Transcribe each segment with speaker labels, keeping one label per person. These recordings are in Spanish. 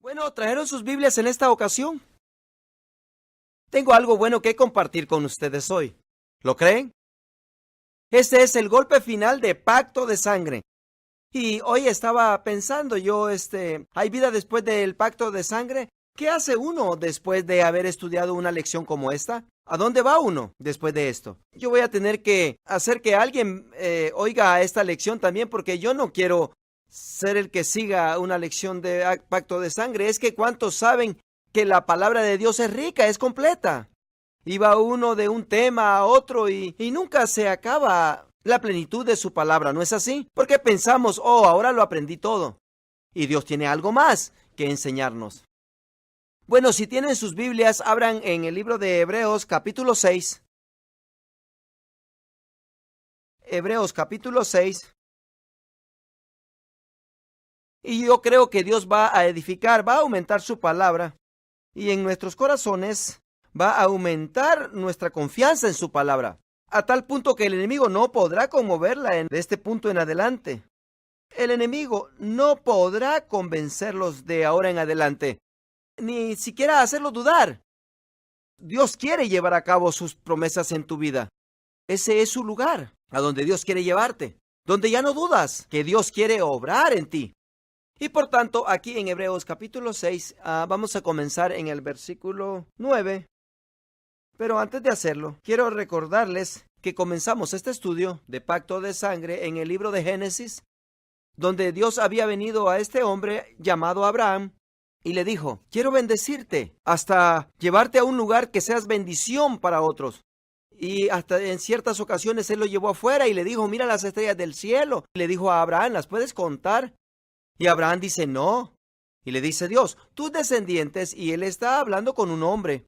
Speaker 1: Bueno, ¿trajeron sus Biblias en esta ocasión? Tengo algo bueno que compartir con ustedes hoy. ¿Lo creen? Este es el golpe final de Pacto de Sangre. Y hoy estaba pensando yo, ¿hay vida después del Pacto de Sangre? ¿Qué hace uno después de haber estudiado una lección como esta? ¿A dónde va uno después de esto? Yo voy a tener que hacer que alguien oiga esta lección también, porque yo no quiero ser el que siga una lección de Pacto de Sangre. Es que ¿cuántos saben que la palabra de Dios es rica, es completa? Iba uno de un tema a otro y nunca se acaba la plenitud de su palabra, ¿no es así? Porque pensamos, ahora lo aprendí todo. Y Dios tiene algo más que enseñarnos. Bueno, si tienen sus Biblias, abran en el libro de Hebreos capítulo 6. Hebreos capítulo 6. Y yo creo que Dios va a edificar, va a aumentar su palabra. Y en nuestros corazones va a aumentar nuestra confianza en su palabra, a tal punto que el enemigo no podrá conmoverla de este punto en adelante. El enemigo no podrá convencerlos de ahora en adelante, ni siquiera hacerlo dudar. Dios quiere llevar a cabo sus promesas en tu vida. Ese es su lugar, a donde Dios quiere llevarte, donde ya no dudas que Dios quiere obrar en ti. Y por tanto, aquí en Hebreos capítulo 6, vamos a comenzar en el versículo 9. Pero antes de hacerlo, quiero recordarles que comenzamos este estudio de Pacto de Sangre en el libro de Génesis, donde Dios había venido a este hombre llamado Abraham y le dijo: quiero bendecirte hasta llevarte a un lugar que seas bendición para otros. Y hasta en ciertas ocasiones él lo llevó afuera y le dijo: mira las estrellas del cielo. Y le dijo a Abraham: ¿las puedes contar? Y Abraham dice: no. Y le dice Dios: tus descendientes. Y él está hablando con un hombre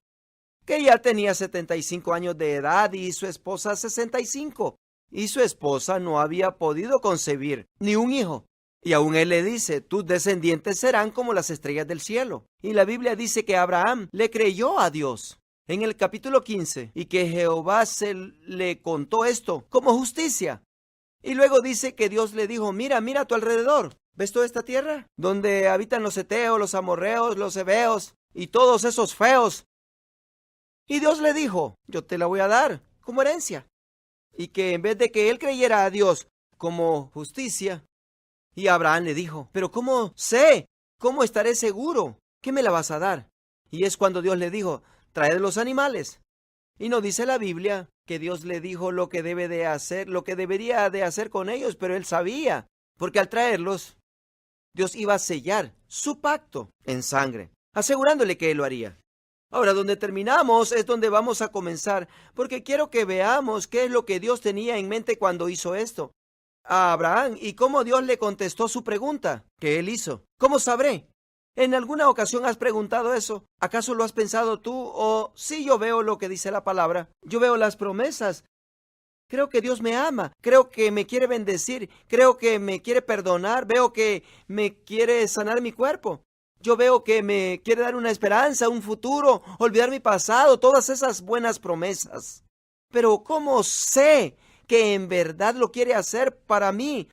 Speaker 1: que ya tenía 75 años de edad y su esposa 65. Y su esposa no había podido concebir ni un hijo. Y aún él le dice: tus descendientes serán como las estrellas del cielo. Y la Biblia dice que Abraham le creyó a Dios en el capítulo 15 y que Jehová se le contó esto como justicia. Y luego dice que Dios le dijo: mira a tu alrededor. ¿Ves toda esta tierra? Donde habitan los heteos, los amorreos, los heveos y todos esos feos. Y Dios le dijo: yo te la voy a dar como herencia. Y que en vez de que él creyera a Dios como justicia, y Abraham le dijo: pero ¿cómo sé? ¿Cómo estaré seguro? ¿Qué me la vas a dar? Y es cuando Dios le dijo: traed los animales. Y no dice la Biblia que Dios le dijo lo que debe de hacer, lo que debería de hacer con ellos, pero él sabía, porque al traerlos, Dios iba a sellar su pacto en sangre, asegurándole que él lo haría. Ahora, donde terminamos es donde vamos a comenzar, porque quiero que veamos qué es lo que Dios tenía en mente cuando hizo esto a Abraham y cómo Dios le contestó su pregunta que él hizo. ¿Cómo sabré? ¿En alguna ocasión has preguntado eso? ¿Acaso lo has pensado tú? O sí, yo veo lo que dice la palabra, yo veo las promesas. Creo que Dios me ama, creo que me quiere bendecir, creo que me quiere perdonar, veo que me quiere sanar mi cuerpo. Yo veo que me quiere dar una esperanza, un futuro, olvidar mi pasado, todas esas buenas promesas. Pero ¿cómo sé que en verdad lo quiere hacer para mí?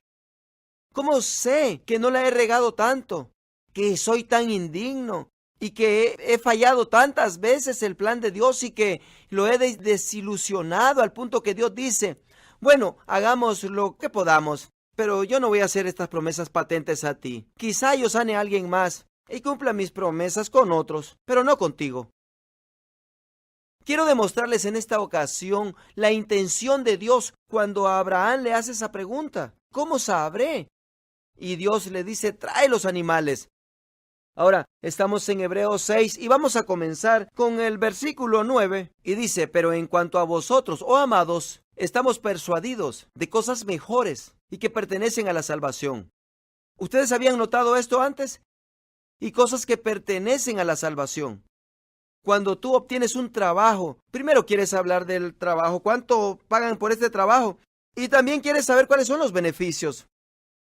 Speaker 1: ¿Cómo sé que no la he regado tanto? Que soy tan indigno y que he fallado tantas veces el plan de Dios y que lo he desilusionado al punto que Dios dice: bueno, hagamos lo que podamos, pero yo no voy a hacer estas promesas patentes a ti. Quizá yo sane a alguien más y cumpla mis promesas con otros, pero no contigo. Quiero demostrarles en esta ocasión la intención de Dios cuando a Abraham le hace esa pregunta: ¿cómo sabré? Y Dios le dice: trae los animales. Ahora, estamos en Hebreos 6 y vamos a comenzar con el versículo 9 y dice: pero en cuanto a vosotros, oh amados, estamos persuadidos de cosas mejores y que pertenecen a la salvación. ¿Ustedes habían notado esto antes? Y cosas que pertenecen a la salvación. Cuando tú obtienes un trabajo, primero quieres hablar del trabajo, cuánto pagan por este trabajo, y también quieres saber cuáles son los beneficios.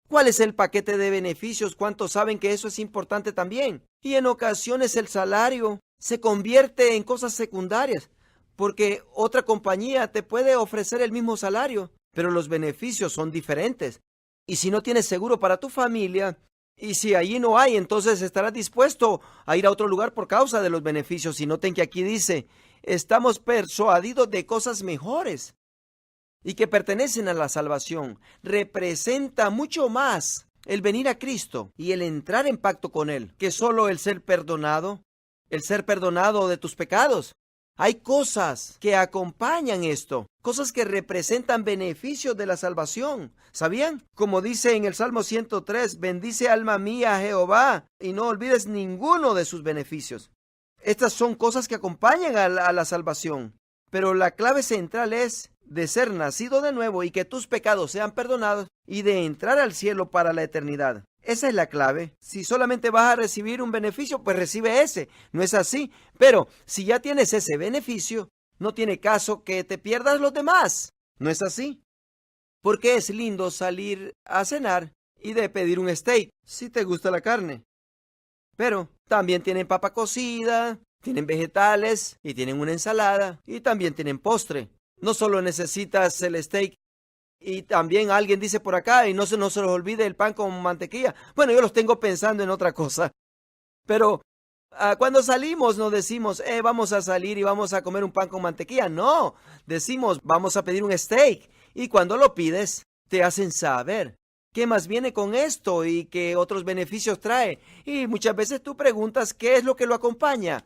Speaker 1: ¿Cuál es el paquete de beneficios? ¿Cuántos saben que eso es importante también? Y en ocasiones el salario se convierte en cosas secundarias, porque otra compañía te puede ofrecer el mismo salario, pero los beneficios son diferentes. Y si no tienes seguro para tu familia, Y si allí no hay, entonces estarás dispuesto a ir a otro lugar por causa de los beneficios. Y noten que aquí dice, estamos persuadidos de cosas mejores y que pertenecen a la salvación. Representa mucho más el venir a Cristo y el entrar en pacto con Él que solo el ser perdonado de tus pecados. Hay cosas que acompañan esto, cosas que representan beneficios de la salvación. ¿Sabían? Como dice en el Salmo 103, bendice alma mía a Jehová y no olvides ninguno de sus beneficios. Estas son cosas que acompañan a la salvación. Pero la clave central es de ser nacido de nuevo y que tus pecados sean perdonados y de entrar al cielo para la eternidad. Esa es la clave. Si solamente vas a recibir un beneficio, pues recibe ese. No es así. Pero si ya tienes ese beneficio, no tiene caso que te pierdas los demás. ¿No es así? Porque es lindo salir a cenar y de pedir un steak, si te gusta la carne. Pero también tienen papa cocida, tienen vegetales y tienen una ensalada y también tienen postre. No solo necesitas el steak. Y también alguien dice por acá, y no se los olvide el pan con mantequilla. Bueno, yo los tengo pensando en otra cosa. Pero cuando salimos no decimos, vamos a salir y vamos a comer un pan con mantequilla. No, decimos, vamos a pedir un steak. Y cuando lo pides, te hacen saber qué más viene con esto y qué otros beneficios trae. Y muchas veces tú preguntas qué es lo que lo acompaña.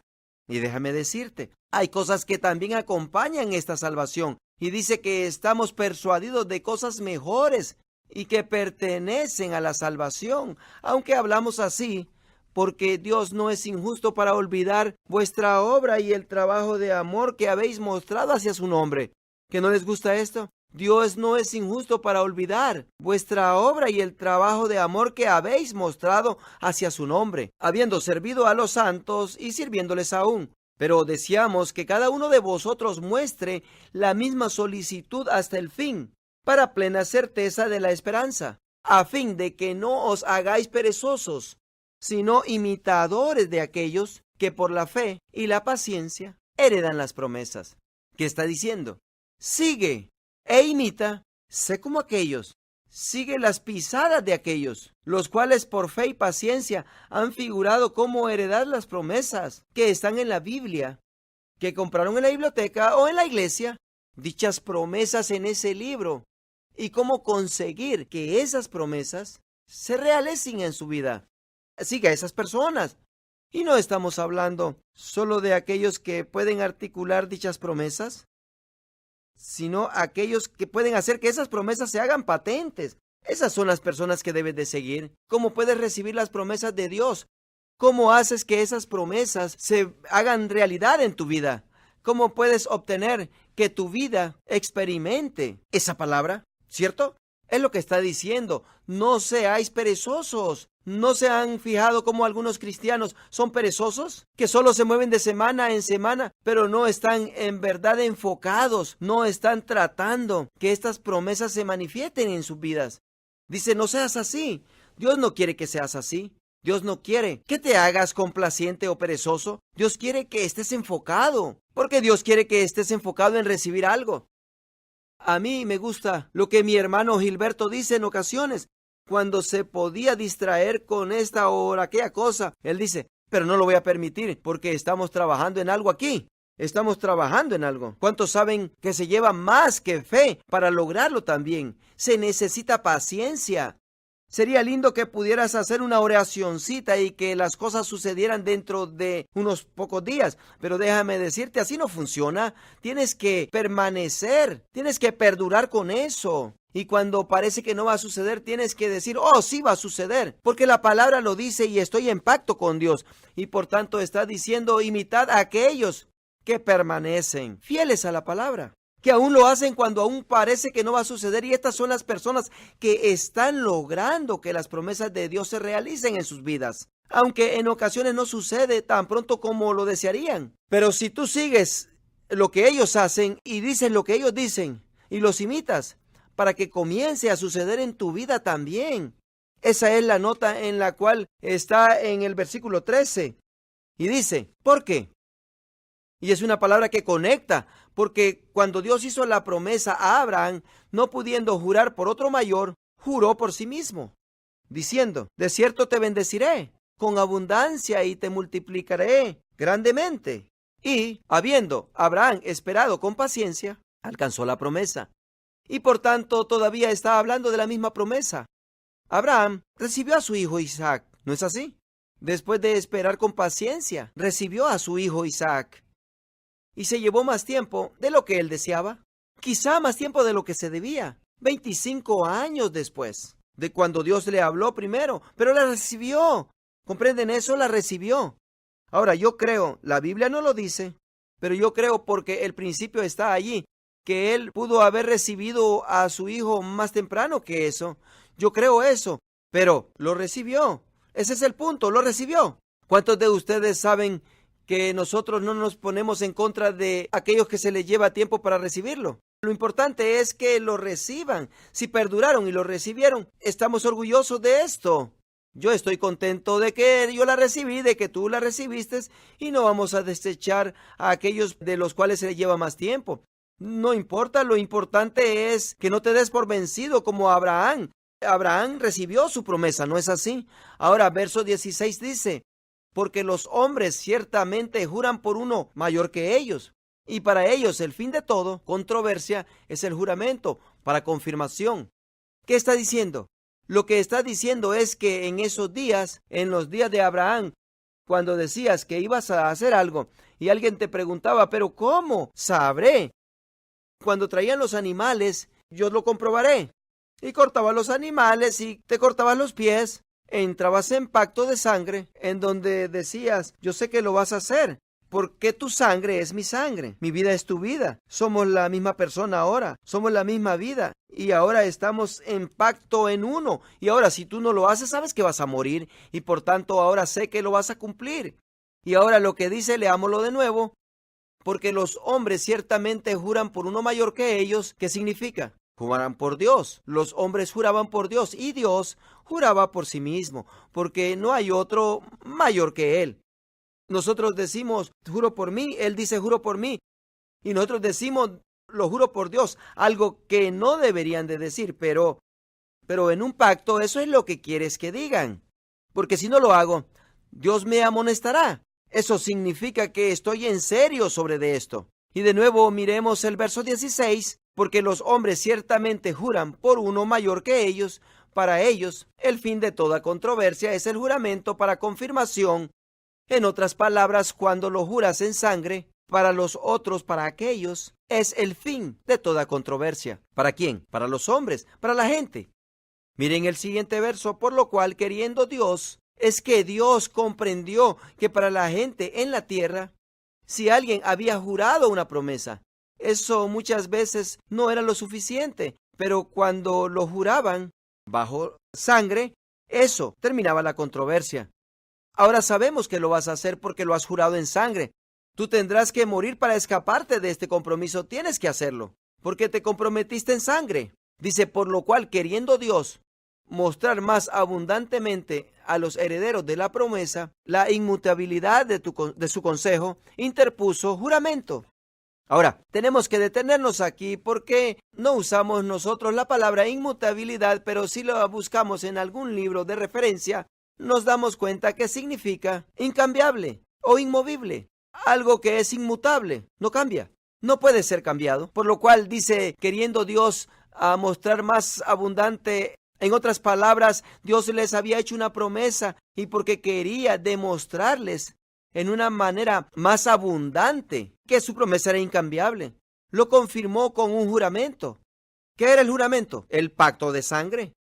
Speaker 1: Y déjame decirte, hay cosas que también acompañan esta salvación. Y dice que estamos persuadidos de cosas mejores y que pertenecen a la salvación. Aunque hablamos así, porque Dios no es injusto para olvidar vuestra obra y el trabajo de amor que habéis mostrado hacia su nombre. ¿Que no les gusta esto? Dios no es injusto para olvidar vuestra obra y el trabajo de amor que habéis mostrado hacia su nombre, habiendo servido a los santos y sirviéndoles aún. Pero deseamos que cada uno de vosotros muestre la misma solicitud hasta el fin, para plena certeza de la esperanza, a fin de que no os hagáis perezosos, sino imitadores de aquellos que por la fe y la paciencia heredan las promesas. ¿Qué está diciendo? Sigue e imita, sé como aquellos. Sigue las pisadas de aquellos, los cuales por fe y paciencia han figurado cómo heredar las promesas que están en la Biblia, que compraron en la biblioteca o en la iglesia, dichas promesas en ese libro, y cómo conseguir que esas promesas se realicen en su vida. Siga a esas personas. Y no estamos hablando solo de aquellos que pueden articular dichas promesas, sino aquellos que pueden hacer que esas promesas se hagan patentes. Esas son las personas que debes de seguir. ¿Cómo puedes recibir las promesas de Dios? ¿Cómo haces que esas promesas se hagan realidad en tu vida? ¿Cómo puedes obtener que tu vida experimente esa palabra? ¿Cierto? Es lo que está diciendo. No seáis perezosos. ¿No se han fijado cómo algunos cristianos son perezosos? Que solo se mueven de semana en semana, pero no están en verdad enfocados, no están tratando que estas promesas se manifiesten en sus vidas. Dice, no seas así. Dios no quiere que seas así. Dios no quiere que te hagas complaciente o perezoso. Dios quiere que estés enfocado, porque Dios quiere que estés enfocado en recibir algo. A mí me gusta lo que mi hermano Gilberto dice en ocasiones. Cuando se podía distraer con esta o aquella cosa, él dice, pero no lo voy a permitir porque estamos trabajando en algo aquí. Estamos trabajando en algo. ¿Cuántos saben que se lleva más que fe para lograrlo también? Se necesita paciencia. Sería lindo que pudieras hacer una oracioncita y que las cosas sucedieran dentro de unos pocos días. Pero déjame decirte, así no funciona. Tienes que permanecer, tienes que perdurar con eso. Y cuando parece que no va a suceder, tienes que decir, oh, sí va a suceder. Porque la palabra lo dice y estoy en pacto con Dios. Y por tanto está diciendo, imitad a aquellos que permanecen fieles a la palabra. Que aún lo hacen cuando aún parece que no va a suceder. Y estas son las personas que están logrando que las promesas de Dios se realicen en sus vidas. Aunque en ocasiones no sucede tan pronto como lo desearían. Pero si tú sigues lo que ellos hacen y dices lo que ellos dicen y los imitas, para que comience a suceder en tu vida también. Esa es la nota en la cual está en el versículo 13. Y dice, ¿por qué? Y es una palabra que conecta, porque cuando Dios hizo la promesa a Abraham, no pudiendo jurar por otro mayor, juró por sí mismo. diciendo: de cierto te bendeciré con abundancia y te multiplicaré grandemente. Y, habiendo Abraham esperado con paciencia, alcanzó la promesa. Y por tanto todavía está hablando de la misma promesa. Abraham recibió a su hijo Isaac, ¿no es así? Después de esperar con paciencia, recibió a su hijo Isaac. Y se llevó más tiempo de lo que él deseaba. Quizá más tiempo de lo que se debía. 25 años después de cuando Dios le habló primero, pero la recibió. ¿Comprenden eso? La recibió. Ahora, yo creo, la Biblia no lo dice, pero yo creo porque el principio está allí, que él pudo haber recibido a su hijo más temprano que eso. Yo creo eso, pero lo recibió. Ese es el punto, lo recibió. ¿Cuántos de ustedes saben que nosotros no nos ponemos en contra de aquellos que se les lleva tiempo para recibirlo? Lo importante es que lo reciban. Si perduraron y lo recibieron, estamos orgullosos de esto. Yo estoy contento de que yo la recibí, de que tú la recibiste, y no vamos a desechar a aquellos de los cuales se les lleva más tiempo. No importa, lo importante es que no te des por vencido como Abraham. Abraham recibió su promesa, ¿no es así? Ahora, verso 16 dice: porque los hombres ciertamente juran por uno mayor que ellos, y para ellos el fin de todo controversia es el juramento para confirmación. ¿Qué está diciendo? Lo que está diciendo es que en esos días, en los días de Abraham, cuando decías que ibas a hacer algo y alguien te preguntaba: ¿pero cómo? Sabré. Cuando traían los animales, yo lo comprobaré. Y cortabas los animales y te cortabas los pies. Entrabas en pacto de sangre, en donde decías: yo sé que lo vas a hacer, porque tu sangre es mi sangre, mi vida es tu vida. Somos la misma persona ahora, somos la misma vida, y ahora estamos en pacto en uno. Y ahora, si tú no lo haces, sabes que vas a morir, y por tanto ahora sé que lo vas a cumplir. Y ahora lo que dice, leámoslo de nuevo: porque los hombres ciertamente juran por uno mayor que ellos. ¿Qué significa? Juran por Dios. Los hombres juraban por Dios y Dios juraba por sí mismo, porque no hay otro mayor que Él. Nosotros decimos: juro por mí. Él dice: juro por mí. Y nosotros decimos: lo juro por Dios, algo que no deberían de decir, pero en un pacto eso es lo que quieres que digan, porque si no lo hago, Dios me amonestará. Eso significa que estoy en serio sobre de esto. Y de nuevo miremos el verso 16, porque los hombres ciertamente juran por uno mayor que ellos. Para ellos, el fin de toda controversia es el juramento para confirmación. En otras palabras, cuando lo juras en sangre, para los otros, para aquellos, es el fin de toda controversia. ¿Para quién? Para los hombres, para la gente. Miren el siguiente verso: por lo cual, queriendo Dios, es que Dios comprendió que para la gente en la tierra, si alguien había jurado una promesa, eso muchas veces no era lo suficiente, pero cuando lo juraban bajo sangre, eso terminaba la controversia. Ahora sabemos que lo vas a hacer porque lo has jurado en sangre. Tú tendrás que morir para escaparte de este compromiso. Tienes que hacerlo, porque te comprometiste en sangre. Dice: por lo cual, queriendo Dios mostrar más abundantemente a los herederos de la promesa la inmutabilidad de su consejo, interpuso juramento. Ahora, tenemos que detenernos aquí porque no usamos nosotros la palabra inmutabilidad, pero si lo buscamos en algún libro de referencia, nos damos cuenta que significa incambiable o inmovible. Algo que es inmutable, no cambia, no puede ser cambiado. Por lo cual dice: queriendo Dios a mostrar más abundante. En otras palabras, Dios les había hecho una promesa, y porque quería demostrarles en una manera más abundante que su promesa era incambiable, lo confirmó con un juramento. ¿Qué era el juramento? El pacto de sangre,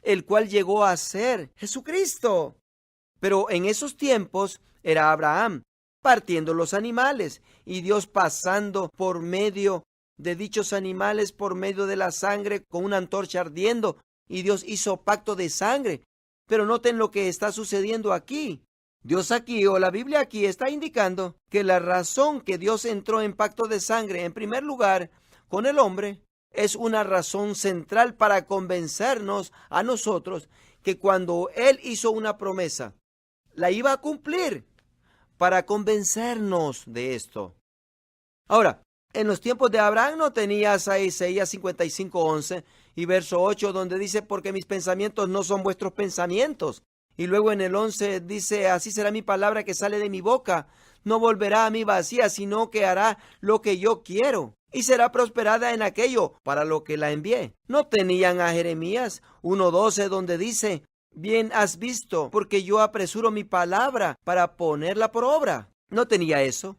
Speaker 1: el cual llegó a ser Jesucristo. Pero en esos tiempos era Abraham partiendo los animales y Dios pasando por medio de dichos animales, por medio de la sangre, con una antorcha ardiendo, y Dios hizo pacto de sangre. Pero noten lo que está sucediendo aquí. Dios aquí, o la Biblia aquí, está indicando que la razón que Dios entró en pacto de sangre en primer lugar con el hombre es una razón central para convencernos a nosotros que cuando Él hizo una promesa, la iba a cumplir, para convencernos de esto. Ahora, en los tiempos de Abraham no tenías a Isaías 55:11 Y verso 8 donde dice, porque mis pensamientos no son vuestros pensamientos. Y luego en el 11 dice, así será mi palabra que sale de mi boca. No volverá a mí vacía, sino que hará lo que yo quiero. Y será prosperada en aquello para lo que la envié. ¿No tenían a Jeremías 1:12 donde dice, bien has visto, porque yo apresuro mi palabra para ponerla por obra? ¿No tenía eso?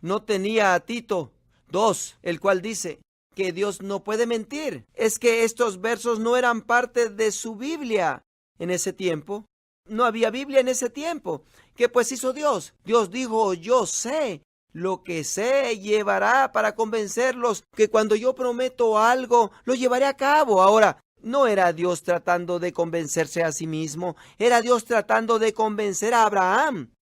Speaker 1: ¿No tenía a Tito 2, el cual dice que Dios no puede mentir? Es que estos versos no eran parte de su Biblia en ese tiempo. No había Biblia en ese tiempo. ¿Qué pues hizo Dios? Dios dijo, yo sé. Lo que sé llevará para convencerlos que cuando yo prometo algo, lo llevaré a cabo. Ahora, no era Dios tratando de convencerse a sí mismo, era Dios tratando de convencer a Abraham.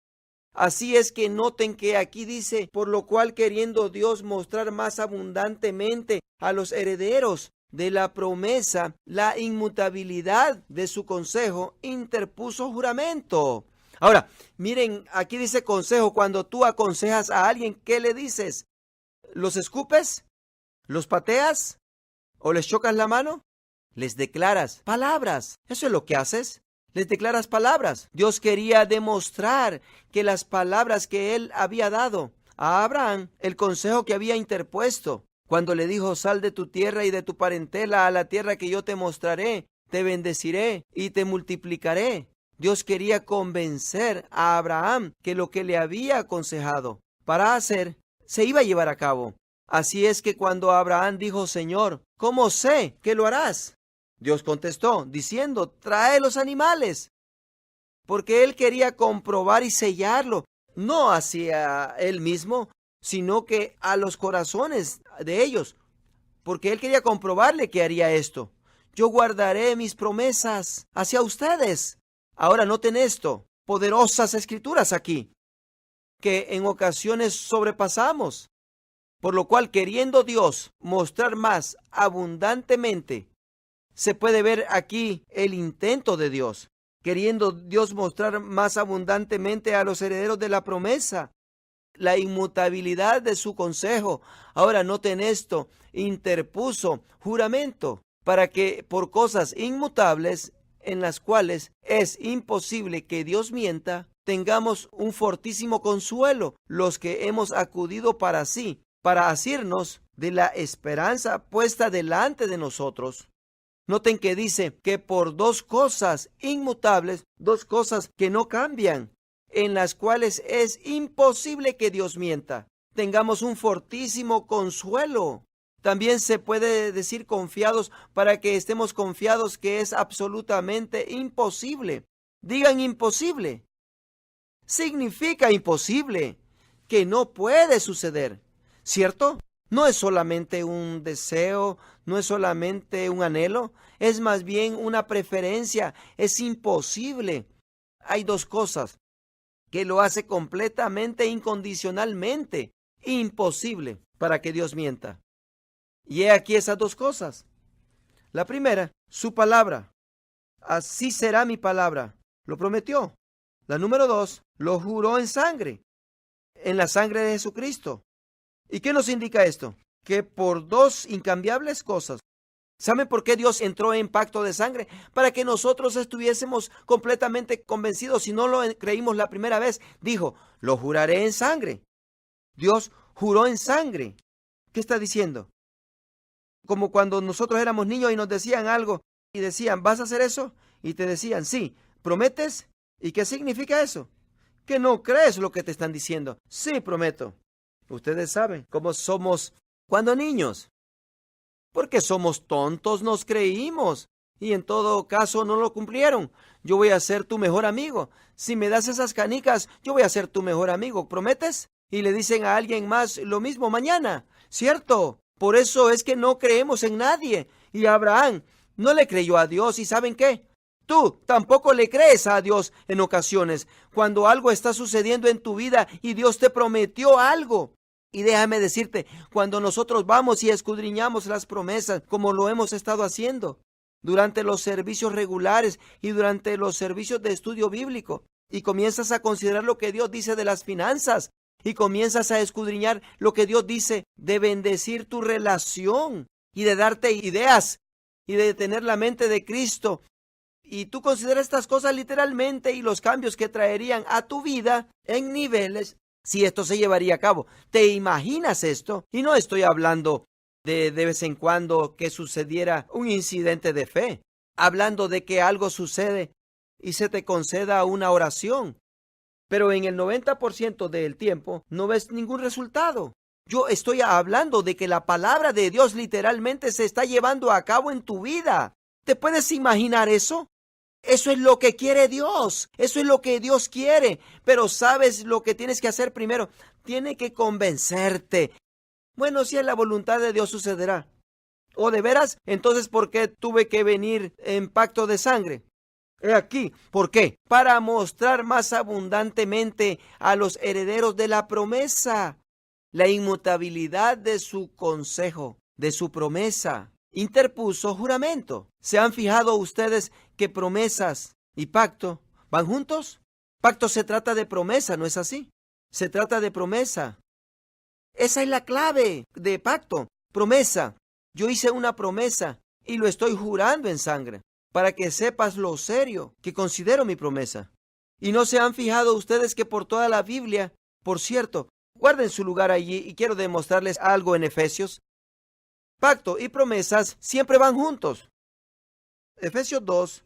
Speaker 1: Así es que noten que aquí dice, por lo cual queriendo Dios mostrar más abundantemente a los herederos de la promesa la inmutabilidad de su consejo, interpuso juramento. Ahora, miren, aquí dice consejo. Cuando tú aconsejas a alguien, ¿qué le dices? ¿Los escupes? ¿Los pateas? ¿O les chocas la mano? Les declaras palabras. Eso es lo que haces. Les declaras palabras. Dios quería demostrar que las palabras que él había dado a Abraham, el consejo que había interpuesto, cuando le dijo, sal de tu tierra y de tu parentela a la tierra que yo te mostraré, te bendeciré y te multiplicaré. Dios quería convencer a Abraham que lo que le había aconsejado para hacer se iba a llevar a cabo. Así es que cuando Abraham dijo, Señor, ¿cómo sé que lo harás? Dios contestó diciendo, trae los animales. Porque él quería comprobar y sellarlo, no hacia él mismo, sino que a los corazones de ellos. Porque él quería comprobarle que haría esto. Yo guardaré mis promesas hacia ustedes. Ahora noten esto, poderosas escrituras aquí, que en ocasiones sobrepasamos, por lo cual queriendo Dios mostrar más abundantemente, se puede ver aquí el intento de Dios, queriendo Dios mostrar más abundantemente a los herederos de la promesa, la inmutabilidad de su consejo. Ahora noten esto, interpuso juramento para que por cosas inmutables en las cuales es imposible que Dios mienta, tengamos un fortísimo consuelo los que hemos acudido para asirnos de la esperanza puesta delante de nosotros. Noten que dice que por dos cosas inmutables, dos cosas que no cambian, en las cuales es imposible que Dios mienta, tengamos un fortísimo consuelo. También se puede decir confiados para que estemos confiados que es absolutamente imposible. Digan imposible. Significa imposible, que no puede suceder, ¿cierto? No es solamente un deseo, no es solamente un anhelo, es más bien una preferencia, es imposible. Hay dos cosas que lo hace completamente incondicionalmente imposible para que Dios mienta. Y he aquí esas dos cosas. La primera, su palabra. Así será mi palabra. Lo prometió. La número 2, lo juró en sangre. En la sangre de Jesucristo. ¿Y qué nos indica esto? Que por dos incambiables cosas. ¿Saben por qué Dios entró en pacto de sangre? Para que nosotros estuviésemos completamente convencidos. Si no lo creímos la primera vez, dijo, lo juraré en sangre. Dios juró en sangre. ¿Qué está diciendo? Como cuando nosotros éramos niños y nos decían algo y decían, ¿vas a hacer eso? Y te decían, sí, ¿prometes? ¿Y qué significa eso? Que no crees lo que te están diciendo. Sí, prometo. Ustedes saben cómo somos cuando niños. Porque somos tontos, nos creímos. Y en todo caso no lo cumplieron. Yo voy a ser tu mejor amigo. Si me das esas canicas, yo voy a ser tu mejor amigo. ¿Prometes? Y le dicen a alguien más lo mismo mañana. ¿Cierto? Por eso es que no creemos en nadie. Y Abraham no le creyó a Dios. ¿Y saben qué? Tú tampoco le crees a Dios en ocasiones. Cuando algo está sucediendo en tu vida y Dios te prometió algo. Y déjame decirte, cuando nosotros vamos y escudriñamos las promesas, como lo hemos estado haciendo, durante los servicios regulares y durante los servicios de estudio bíblico, y comienzas a considerar lo que Dios dice de las finanzas, y comienzas a escudriñar lo que Dios dice de bendecir tu relación y de darte ideas y de tener la mente de Cristo, y tú consideras estas cosas literalmente y los cambios que traerían a tu vida en niveles, si esto se llevaría a cabo. ¿Te imaginas esto? Y no estoy hablando de vez en cuando que sucediera un incidente de fe, hablando de que algo sucede y se te conceda una oración, pero en el 90% del tiempo no ves ningún resultado. Yo estoy hablando de que la palabra de Dios literalmente se está llevando a cabo en tu vida. ¿Te puedes imaginar eso? Eso es lo que quiere Dios. Eso es lo que Dios quiere. Pero ¿sabes lo que tienes que hacer primero? Tiene que convencerte. Bueno, si es la voluntad de Dios sucederá. ¿O de veras? Entonces, ¿por qué tuve que venir en pacto de sangre? He aquí. ¿Por qué? Para mostrar más abundantemente a los herederos de la promesa la inmutabilidad de su consejo, de su promesa. Interpuso juramento. ¿Se han fijado ustedes que promesas y pacto van juntos? Pacto se trata de promesa, ¿no es así? Se trata de promesa. Esa es la clave de pacto. Promesa. Yo hice una promesa y lo estoy jurando en sangre, para que sepas lo serio que considero mi promesa. ¿Y no se han fijado ustedes que por toda la Biblia, por cierto, guarden su lugar allí y quiero demostrarles algo en Efesios? Pacto y promesas siempre van juntos. Efesios 2,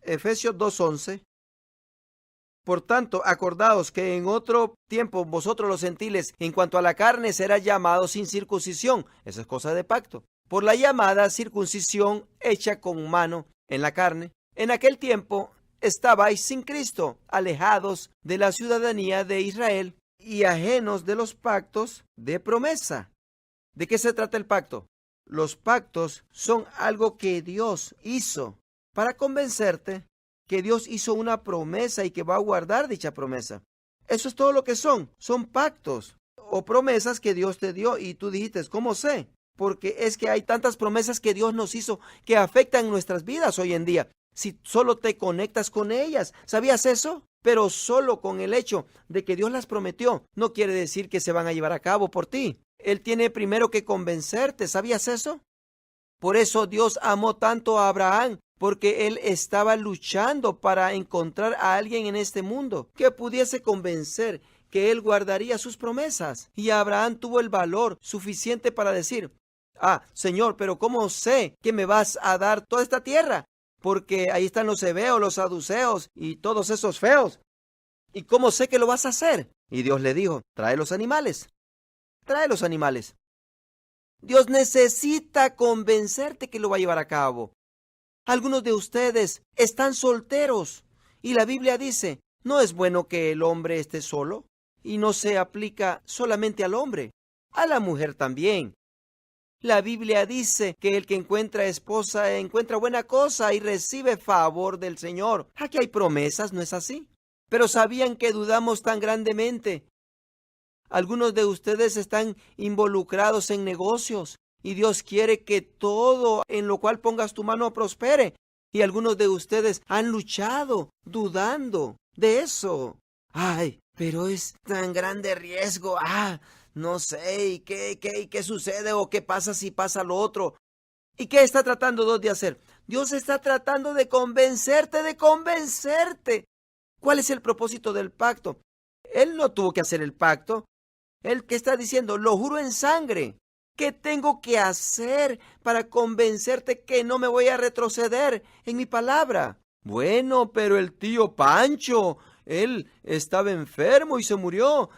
Speaker 1: Efesios 2:11. Por tanto, acordaos que en otro tiempo vosotros los gentiles, en cuanto a la carne, serás llamados sin circuncisión. Esa es cosa de pacto. Por la llamada circuncisión hecha con mano en la carne. En aquel tiempo estabais sin Cristo, alejados de la ciudadanía de Israel y ajenos de los pactos de promesa. ¿De qué se trata el pacto? Los pactos son algo que Dios hizo para convencerte que Dios hizo una promesa y que va a guardar dicha promesa. Eso es todo lo que son. Son pactos o promesas que Dios te dio y tú dijiste, ¿cómo sé? Porque es que hay tantas promesas que Dios nos hizo que afectan nuestras vidas hoy en día. Si solo te conectas con ellas, ¿sabías eso? Pero solo con el hecho de que Dios las prometió, no quiere decir que se van a llevar a cabo por ti. Él tiene primero que convencerte, ¿sabías eso? Por eso Dios amó tanto a Abraham, porque él estaba luchando para encontrar a alguien en este mundo que pudiese convencer que él guardaría sus promesas. Y Abraham tuvo el valor suficiente para decir, Señor, pero ¿cómo sé que me vas a dar toda esta tierra? Porque ahí están los heveos, los saduceos y todos esos feos. ¿Y cómo sé que lo vas a hacer? Y Dios le dijo, trae los animales. Trae los animales. Dios necesita convencerte que lo va a llevar a cabo. Algunos de ustedes están solteros y la Biblia dice, no es bueno que el hombre esté solo, y no se aplica solamente al hombre, a la mujer también. La Biblia dice que el que encuentra esposa encuentra buena cosa y recibe favor del Señor. Aquí hay promesas, ¿no es así? Pero ¿sabían que dudamos tan grandemente? Algunos de ustedes están involucrados en negocios y Dios quiere que todo en lo cual pongas tu mano prospere. Y algunos de ustedes han luchado dudando de eso. Ay, pero es tan grande riesgo. No sé, ¿y qué sucede o qué pasa si pasa lo otro? ¿Y qué está tratando Dios de hacer? Dios está tratando de convencerte, ¿Cuál es el propósito del pacto? Él no tuvo que hacer el pacto. Él que está diciendo, lo juro en sangre. ¿Qué tengo que hacer para convencerte que no me voy a retroceder en mi palabra? Bueno, pero el tío Pancho, él estaba enfermo y se murió.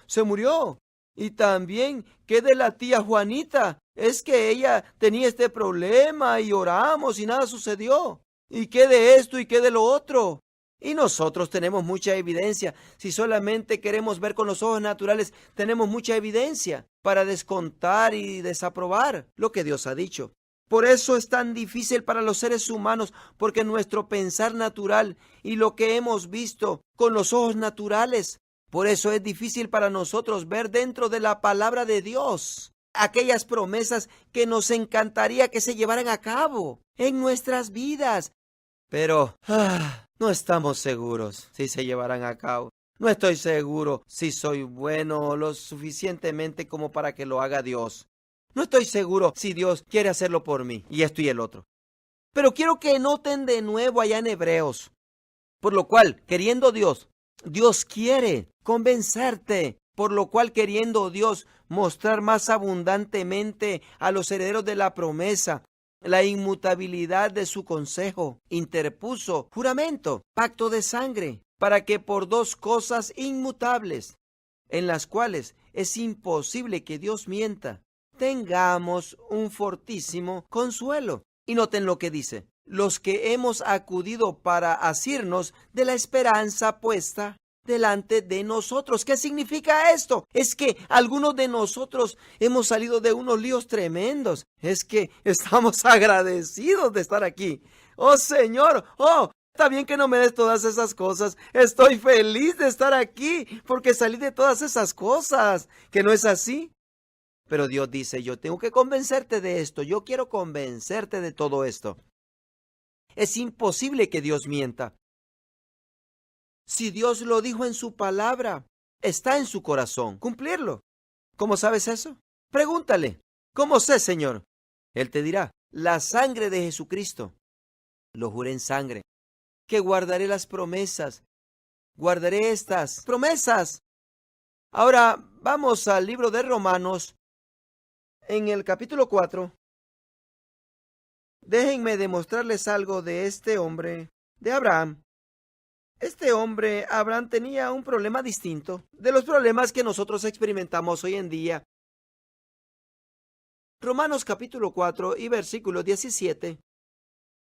Speaker 1: Y también, ¿qué de la tía Juanita? Es que ella tenía este problema y oramos y nada sucedió. ¿Y qué de esto y qué de lo otro? Y nosotros tenemos mucha evidencia. Si solamente queremos ver con los ojos naturales, tenemos mucha evidencia para descontar y desaprobar lo que Dios ha dicho. Por eso es tan difícil para los seres humanos, porque nuestro pensar natural y lo que hemos visto con los ojos naturales, por eso es difícil para nosotros ver dentro de la palabra de Dios aquellas promesas que nos encantaría que se llevaran a cabo en nuestras vidas. Pero no estamos seguros si se llevarán a cabo. No estoy seguro si soy bueno lo suficientemente como para que lo haga Dios. No estoy seguro si Dios quiere hacerlo por mí, y esto y el otro. Pero quiero que noten de nuevo allá en Hebreos. Por lo cual, queriendo Dios, Dios quiere convencerte. Por lo cual, queriendo Dios mostrar más abundantemente a los herederos de la promesa la inmutabilidad de su consejo, interpuso juramento, pacto de sangre, para que por dos cosas inmutables, en las cuales es imposible que Dios mienta, tengamos un fortísimo consuelo. Y noten lo que dice: los que hemos acudido para asirnos de la esperanza puesta delante de nosotros. ¿Qué significa esto? Es que algunos de nosotros hemos salido de unos líos tremendos. Es que estamos agradecidos de estar aquí. Oh Señor, está bien que no me des todas esas cosas. Estoy feliz de estar aquí porque salí de todas esas cosas. ¿Que no es así? Pero Dios dice: yo tengo que convencerte de esto. Yo quiero convencerte de todo esto. Es imposible que Dios mienta. Si Dios lo dijo en su palabra, está en su corazón cumplirlo. ¿Cómo sabes eso? Pregúntale. ¿Cómo sé, Señor? Él te dirá: la sangre de Jesucristo. Lo juré en sangre, que guardaré las promesas. Guardaré estas promesas. Ahora vamos al libro de Romanos, en el capítulo 4. Déjenme demostrarles algo de este hombre, de Abraham. Este hombre, Abraham, tenía un problema distinto de los problemas que nosotros experimentamos hoy en día. Romanos capítulo 4 y versículo 17.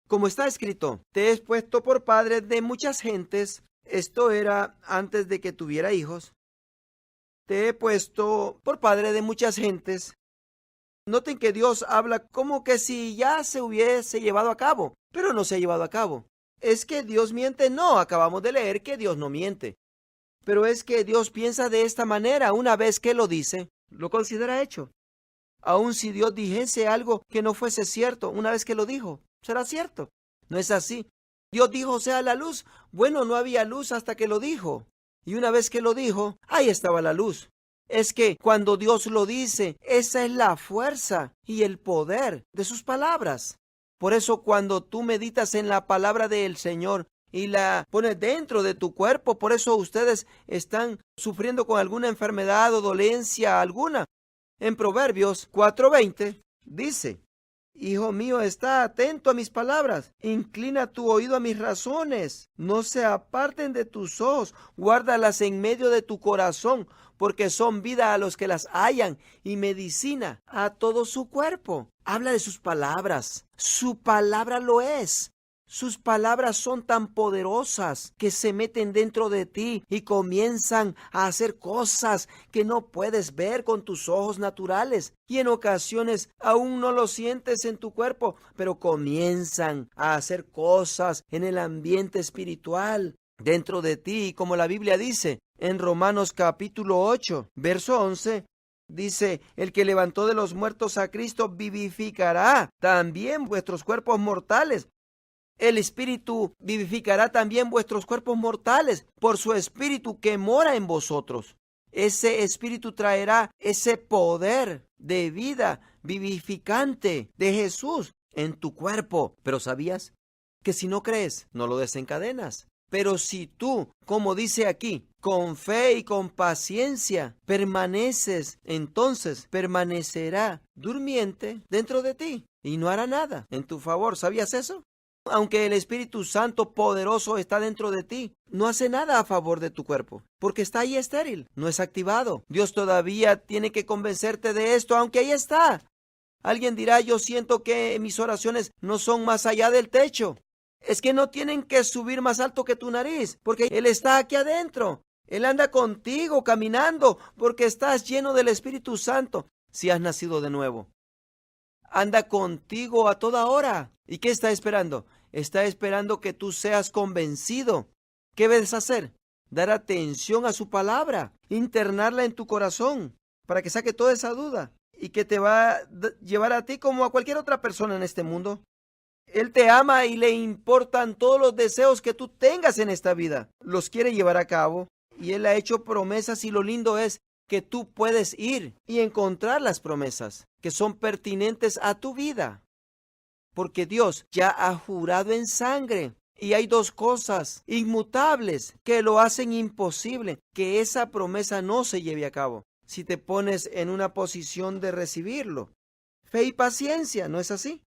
Speaker 1: Como está escrito: te he puesto por padre de muchas gentes. Esto era antes de que tuviera hijos. Te he puesto por padre de muchas gentes. Noten que Dios habla como que si ya se hubiese llevado a cabo, pero no se ha llevado a cabo. ¿Es que Dios miente? No, acabamos de leer que Dios no miente. Pero es que Dios piensa de esta manera. Una vez que lo dice, lo considera hecho. Aun si Dios dijese algo que no fuese cierto, una vez que lo dijo, será cierto. No es así. Dios dijo: sea la luz. Bueno, no había luz hasta que lo dijo. Y una vez que lo dijo, ahí estaba la luz. Es que cuando Dios lo dice, esa es la fuerza y el poder de sus palabras. Por eso, cuando tú meditas en la palabra del Señor y la pones dentro de tu cuerpo, por eso ustedes están sufriendo con alguna enfermedad o dolencia alguna. En Proverbios 4:20 dice: hijo mío, está atento a mis palabras, inclina tu oído a mis razones, no se aparten de tus ojos, guárdalas en medio de tu corazón, porque son vida a los que las hallan y medicina a todo su cuerpo. Habla de sus palabras. Su palabra lo es. Sus palabras son tan poderosas que se meten dentro de ti y comienzan a hacer cosas que no puedes ver con tus ojos naturales. Y en ocasiones aún no lo sientes en tu cuerpo, pero comienzan a hacer cosas en el ambiente espiritual dentro de ti. Como la Biblia dice en Romanos capítulo 8, verso 11, dice: el que levantó de los muertos a Cristo vivificará también vuestros cuerpos mortales. El Espíritu vivificará también vuestros cuerpos mortales por su Espíritu que mora en vosotros. Ese Espíritu traerá ese poder de vida vivificante de Jesús en tu cuerpo. Pero ¿sabías que si no crees, no lo desencadenas? Pero si tú, como dice aquí, con fe y con paciencia permaneces, entonces permanecerá durmiente dentro de ti y no hará nada en tu favor. ¿Sabías eso? Aunque el Espíritu Santo poderoso está dentro de ti, no hace nada a favor de tu cuerpo, porque está ahí estéril, no es activado. Dios todavía tiene que convencerte de esto, aunque ahí está. Alguien dirá: yo siento que mis oraciones no son más allá del techo. Es que no tienen que subir más alto que tu nariz, porque Él está aquí adentro. Él anda contigo caminando, porque estás lleno del Espíritu Santo, si has nacido de nuevo. Anda contigo a toda hora. ¿Y qué está esperando? Está esperando que tú seas convencido. ¿Qué debes hacer? Dar atención a su palabra, internarla en tu corazón, para que saque toda esa duda y que te va a llevar a ti como a cualquier otra persona en este mundo. Él te ama y le importan todos los deseos que tú tengas en esta vida. Los quiere llevar a cabo y Él ha hecho promesas, y lo lindo es que tú puedes ir y encontrar las promesas que son pertinentes a tu vida. Porque Dios ya ha jurado en sangre. Y hay dos cosas inmutables que lo hacen imposible que esa promesa no se lleve a cabo si te pones en una posición de recibirlo. Fe y paciencia, ¿no es así?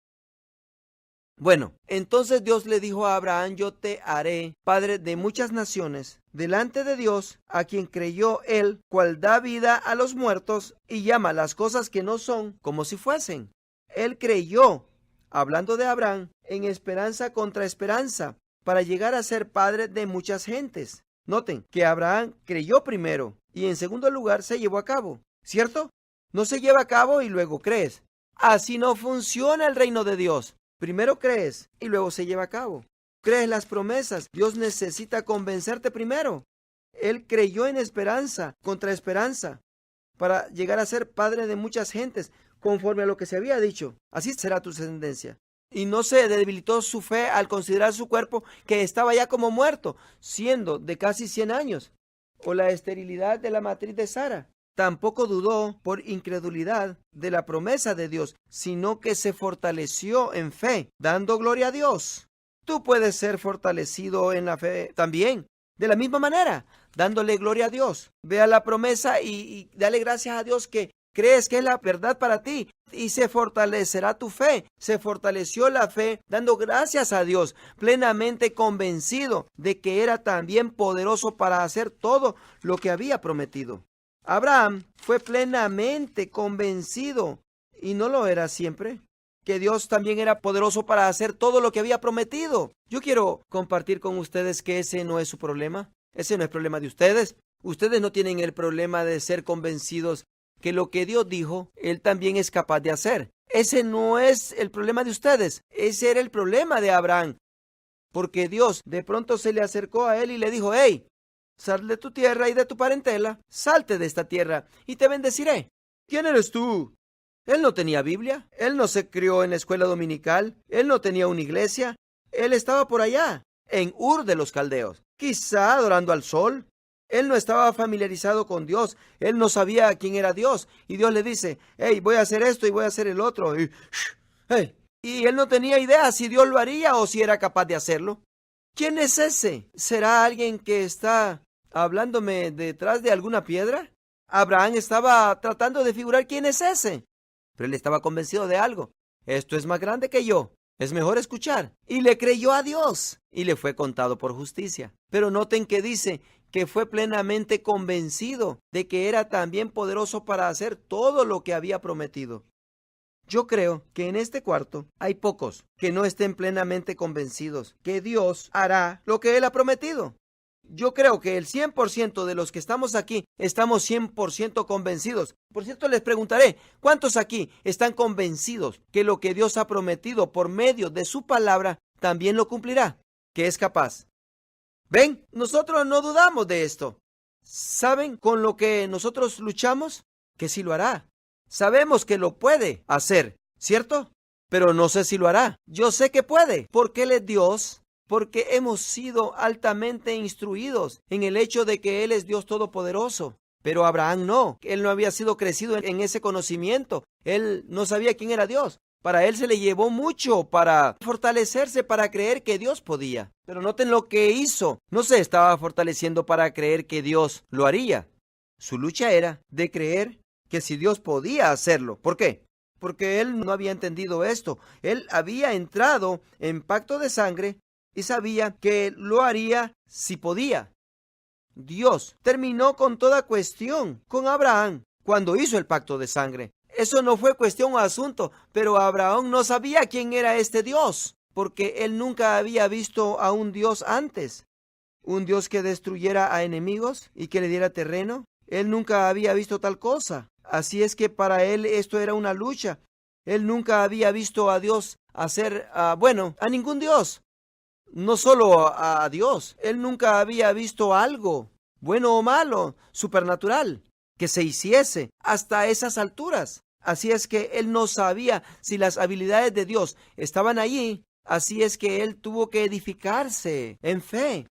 Speaker 1: Bueno, entonces Dios le dijo a Abraham: yo te haré padre de muchas naciones, delante de Dios, a quien creyó él, cual da vida a los muertos y llama las cosas que no son como si fuesen. Él creyó, hablando de Abraham, en esperanza contra esperanza, para llegar a ser padre de muchas gentes. Noten que Abraham creyó primero y en segundo lugar se llevó a cabo, ¿cierto? No se lleva a cabo y luego crees. Así no funciona el reino de Dios. Primero crees y luego se lleva a cabo. Crees las promesas. Dios necesita convencerte primero. Él creyó en esperanza contra esperanza para llegar a ser padre de muchas gentes, conforme a lo que se había dicho. Así será tu descendencia. Y no se debilitó su fe al considerar su cuerpo que estaba ya como muerto, siendo de casi 100 años, o la esterilidad de la matriz de Sara. Tampoco dudó por incredulidad de la promesa de Dios, sino que se fortaleció en fe, dando gloria a Dios. Tú puedes ser fortalecido en la fe también, de la misma manera, dándole gloria a Dios. Vea la promesa y dale gracias a Dios que crees que es la verdad para ti, y se fortalecerá tu fe. Se fortaleció la fe dando gracias a Dios, plenamente convencido de que era también poderoso para hacer todo lo que había prometido. Abraham fue plenamente convencido, y no lo era siempre, que Dios también era poderoso para hacer todo lo que había prometido. Yo quiero compartir con ustedes que ese no es su problema. Ese no es problema de ustedes. Ustedes no tienen el problema de ser convencidos que lo que Dios dijo, Él también es capaz de hacer. Ese no es el problema de ustedes. Ese era el problema de Abraham. Porque Dios de pronto se le acercó a él y le dijo: hey, sal de tu tierra y de tu parentela, salte de esta tierra y te bendeciré. ¿Quién eres tú? Él no tenía Biblia, él no se crió en la escuela dominical, él no tenía una iglesia, él estaba por allá, en Ur de los Caldeos, quizá adorando al sol. Él no estaba familiarizado con Dios, él no sabía quién era Dios, y Dios le dice: hey, voy a hacer esto y voy a hacer el otro, y él no tenía idea si Dios lo haría o si era capaz de hacerlo. ¿Quién es ese? ¿Será alguien que está hablándome detrás de alguna piedra? Abraham estaba tratando de figurar quién es ese, pero él estaba convencido de algo: esto es más grande que yo, es mejor escuchar. Y le creyó a Dios, y le fue contado por justicia. Pero noten que dice que fue plenamente convencido de que era también poderoso para hacer todo lo que había prometido. Yo creo que en este cuarto hay pocos que no estén plenamente convencidos que Dios hará lo que Él ha prometido. Yo creo que el 100% de los que estamos aquí estamos 100% convencidos. Por cierto, les preguntaré: ¿cuántos aquí están convencidos que lo que Dios ha prometido por medio de su palabra también lo cumplirá? Que es capaz. ¿Ven? Nosotros no dudamos de esto. ¿Saben con lo que nosotros luchamos? Que sí lo hará. Sabemos que lo puede hacer, ¿cierto? Pero no sé si lo hará. Yo sé que puede, porque Él es Dios, porque hemos sido altamente instruidos en el hecho de que Él es Dios Todopoderoso. Pero Abraham no. Él no había sido crecido en ese conocimiento. Él no sabía quién era Dios. Para él se le llevó mucho para fortalecerse, para creer que Dios podía. Pero noten lo que hizo. No se estaba fortaleciendo para creer que Dios lo haría. Su lucha era de creer que si Dios podía hacerlo. ¿Por qué? Porque él no había entendido esto. Él había entrado en pacto de sangre y sabía que lo haría si podía. Dios terminó con toda cuestión con Abraham cuando hizo el pacto de sangre. Eso no fue cuestión o asunto, pero Abraham no sabía quién era este Dios, porque él nunca había visto a un Dios antes. Un Dios que destruyera a enemigos y que le diera terreno. Él nunca había visto tal cosa. Así es que para él esto era una lucha. Él nunca había visto a Dios hacer, a ningún Dios. No solo a Dios. Él nunca había visto algo, bueno o malo, supernatural, que se hiciese hasta esas alturas. Así es que él no sabía si las habilidades de Dios estaban allí. Así es que él tuvo que edificarse en fe.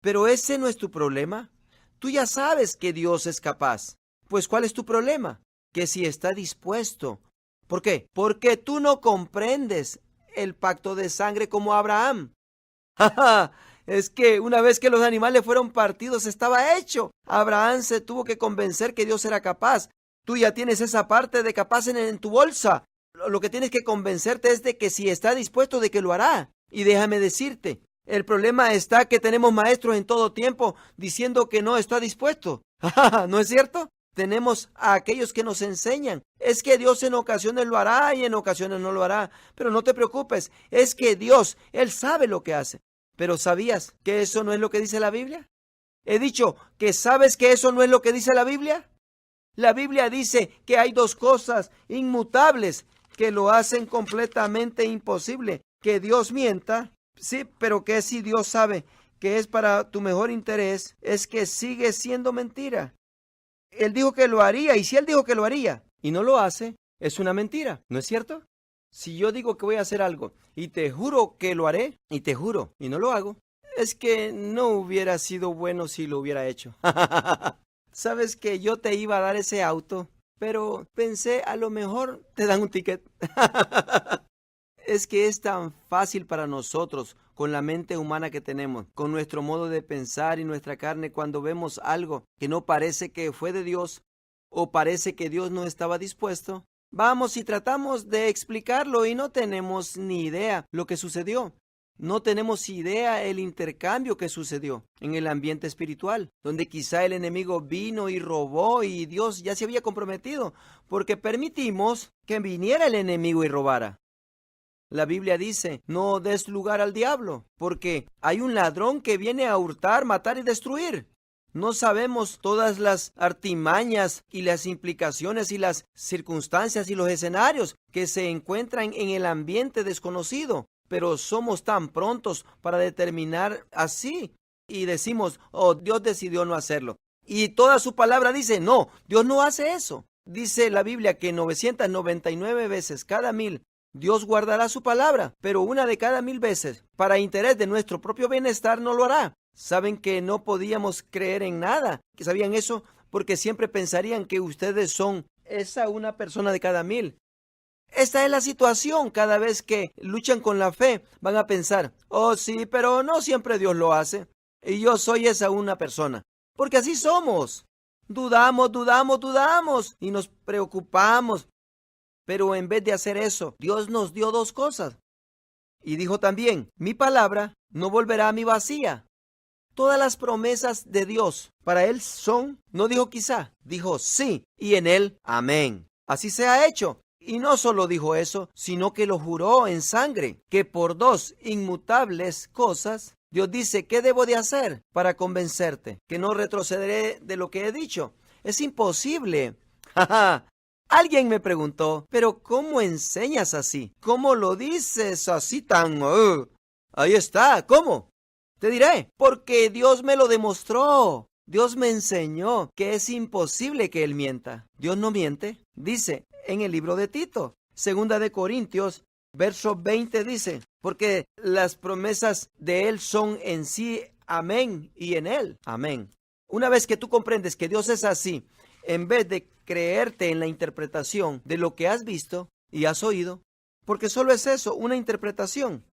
Speaker 1: Pero ese no es tu problema. Tú ya sabes que Dios es capaz. Pues, ¿cuál es tu problema? Que si está dispuesto. ¿Por qué? Porque tú no comprendes el pacto de sangre como Abraham. Es que una vez que los animales fueron partidos, estaba hecho. Abraham se tuvo que convencer que Dios era capaz. Tú ya tienes esa parte de capaz en tu bolsa. Lo que tienes que convencerte es de que si está dispuesto, de que lo hará. Y déjame decirte, el problema está que tenemos maestros en todo tiempo diciendo que no está dispuesto. ¿No es cierto? Tenemos a aquellos que nos enseñan. Es que Dios en ocasiones lo hará y en ocasiones no lo hará. Pero no te preocupes, es que Dios, Él sabe lo que hace. Pero ¿sabías que eso no es lo que dice la Biblia? He dicho que ¿sabes que eso no es lo que dice la Biblia? La Biblia dice que hay dos cosas inmutables que lo hacen completamente imposible. Que Dios mienta, sí, pero que si Dios sabe que es para tu mejor interés, es que sigue siendo mentira. Él dijo que lo haría, y si Él dijo que lo haría y no lo hace, es una mentira, ¿no es cierto? Si yo digo que voy a hacer algo y te juro que lo haré, y te juro y no lo hago, es que no hubiera sido bueno si lo hubiera hecho. Sabes que yo te iba a dar ese auto, pero pensé a lo mejor te dan un ticket. Es que es tan fácil para nosotros, con la mente humana que tenemos, con nuestro modo de pensar y nuestra carne, cuando vemos algo que no parece que fue de Dios o parece que Dios no estaba dispuesto, vamos y tratamos de explicarlo y no tenemos ni idea lo que sucedió. No tenemos idea el intercambio que sucedió en el ambiente espiritual, donde quizá el enemigo vino y robó y Dios ya se había comprometido, porque permitimos que viniera el enemigo y robara. La Biblia dice, no des lugar al diablo, porque hay un ladrón que viene a hurtar, matar y destruir. No sabemos todas las artimañas y las implicaciones y las circunstancias y los escenarios que se encuentran en el ambiente desconocido, pero somos tan prontos para determinar así y decimos, oh, Dios decidió no hacerlo. Y toda su palabra dice, no, Dios no hace eso. Dice la Biblia que 999 veces cada 1000 Dios guardará su palabra, pero una de cada 1000 veces, para interés de nuestro propio bienestar, no lo hará. Saben que no podíamos creer en nada. ¿Que sabían eso? Porque siempre pensarían que ustedes son esa una persona de cada 1000. Esta es la situación. Cada vez que luchan con la fe, van a pensar, oh sí, pero no siempre Dios lo hace. Y yo soy esa una persona. Porque así somos. Dudamos y nos preocupamos. Pero en vez de hacer eso, Dios nos dio dos cosas. Y dijo también, mi palabra no volverá a mí vacía. Todas las promesas de Dios para Él son, no dijo quizá, dijo sí, y en Él, amén. Así se ha hecho. Y no solo dijo eso, sino que lo juró en sangre, que por dos inmutables cosas, Dios dice, ¿qué debo de hacer para convencerte? Que no retrocederé de lo que he dicho. Es imposible. Alguien me preguntó, ¿pero cómo enseñas así? ¿Cómo lo dices así tan... Ahí está, ¿cómo? Te diré, porque Dios me lo demostró. Dios me enseñó que es imposible que Él mienta. Dios no miente. Dice en el libro de Tito, 2 de Corintios, verso 20 dice, porque las promesas de Él son en sí, amén, y en Él, amén. Una vez que tú comprendes que Dios es así, en vez de creerte en la interpretación de lo que has visto y has oído, porque solo es eso, una interpretación.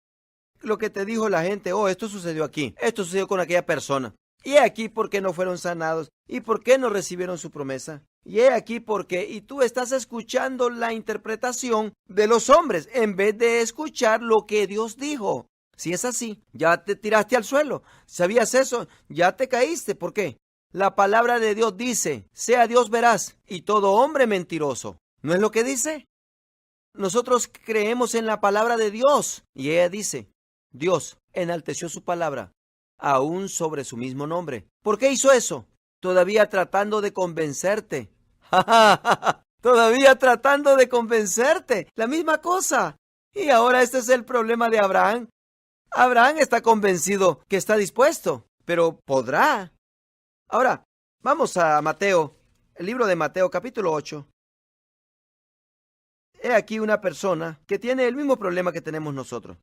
Speaker 1: Lo que te dijo la gente, oh, esto sucedió aquí, esto sucedió con aquella persona. Y he aquí por qué no fueron sanados, y por qué no recibieron su promesa. Y he aquí por qué, y tú estás escuchando la interpretación de los hombres, en vez de escuchar lo que Dios dijo. Si es así, ya te tiraste al suelo. ¿Sabías eso? Ya te caíste. ¿Por qué? La palabra de Dios dice, sea Dios veraz y todo hombre mentiroso. ¿No es lo que dice? Nosotros creemos en la palabra de Dios. Y ella dice, Dios enalteció su palabra, aún sobre su mismo nombre. ¿Por qué hizo eso? Todavía tratando de convencerte. Todavía tratando de convencerte. La misma cosa. Y ahora este es el problema de Abraham. Abraham está convencido que está dispuesto, pero ¿podrá? Ahora, vamos a Mateo, el libro de Mateo, capítulo 8. He aquí una persona que tiene el mismo problema que tenemos nosotros.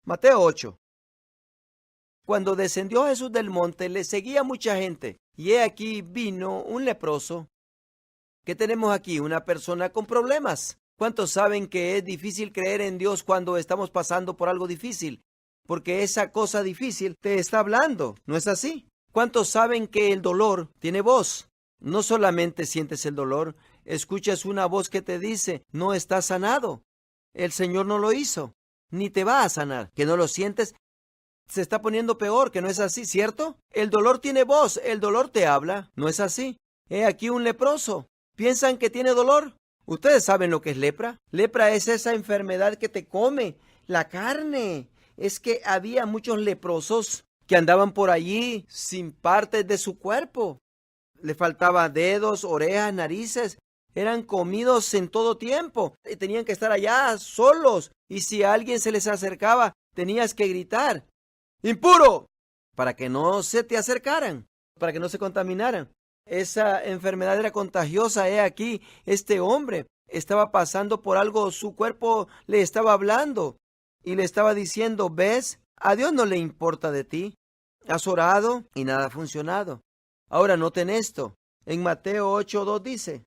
Speaker 1: Mateo 8. Cuando descendió Jesús del monte, le seguía mucha gente, Y he aquí vino un leproso. ¿Qué tenemos aquí? Una persona con problemas. ¿Cuántos saben que es difícil creer en Dios cuando estamos pasando por algo difícil? Porque esa cosa difícil te está hablando, ¿no es así? ¿Cuántos saben que el dolor tiene voz? No solamente sientes el dolor, escuchas una voz que te dice, no estás sanado. El Señor no lo hizo, ni te va a sanar. ¿Que no lo sientes? Se está poniendo peor, que no es así, ¿cierto? El dolor tiene voz, el dolor te habla, ¿no es así? He aquí un leproso. ¿Piensan que tiene dolor? ¿Ustedes saben lo que es lepra? Lepra es esa enfermedad que te come la carne. Es que había muchos leprosos que andaban por allí sin partes de su cuerpo. Le faltaba dedos, orejas, narices. Eran comidos en todo tiempo. Y tenían que estar allá solos. Y si alguien se les acercaba, tenías que gritar, ¡impuro!, para que no se te acercaran, para que no se contaminaran. Esa enfermedad era contagiosa. He aquí, este hombre estaba pasando por algo, su cuerpo le estaba hablando y le estaba diciendo, ¿ves? A Dios no le importa de ti. Has orado y nada ha funcionado. Ahora noten esto. En Mateo 8:2 dice,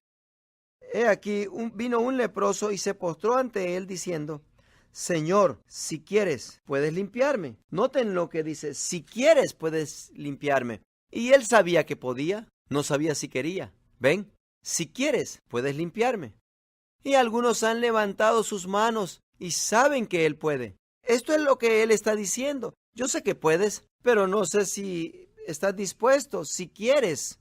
Speaker 1: he aquí vino un leproso y se postró ante él diciendo, Señor, si quieres, puedes limpiarme. Noten lo que dice, si quieres, puedes limpiarme. Y él sabía que podía, no sabía si quería. ¿Ven? Si quieres, puedes limpiarme. Y algunos han levantado sus manos y saben que él puede. Esto es lo que él está diciendo. Yo sé que puedes, pero no sé si estás dispuesto. Si quieres,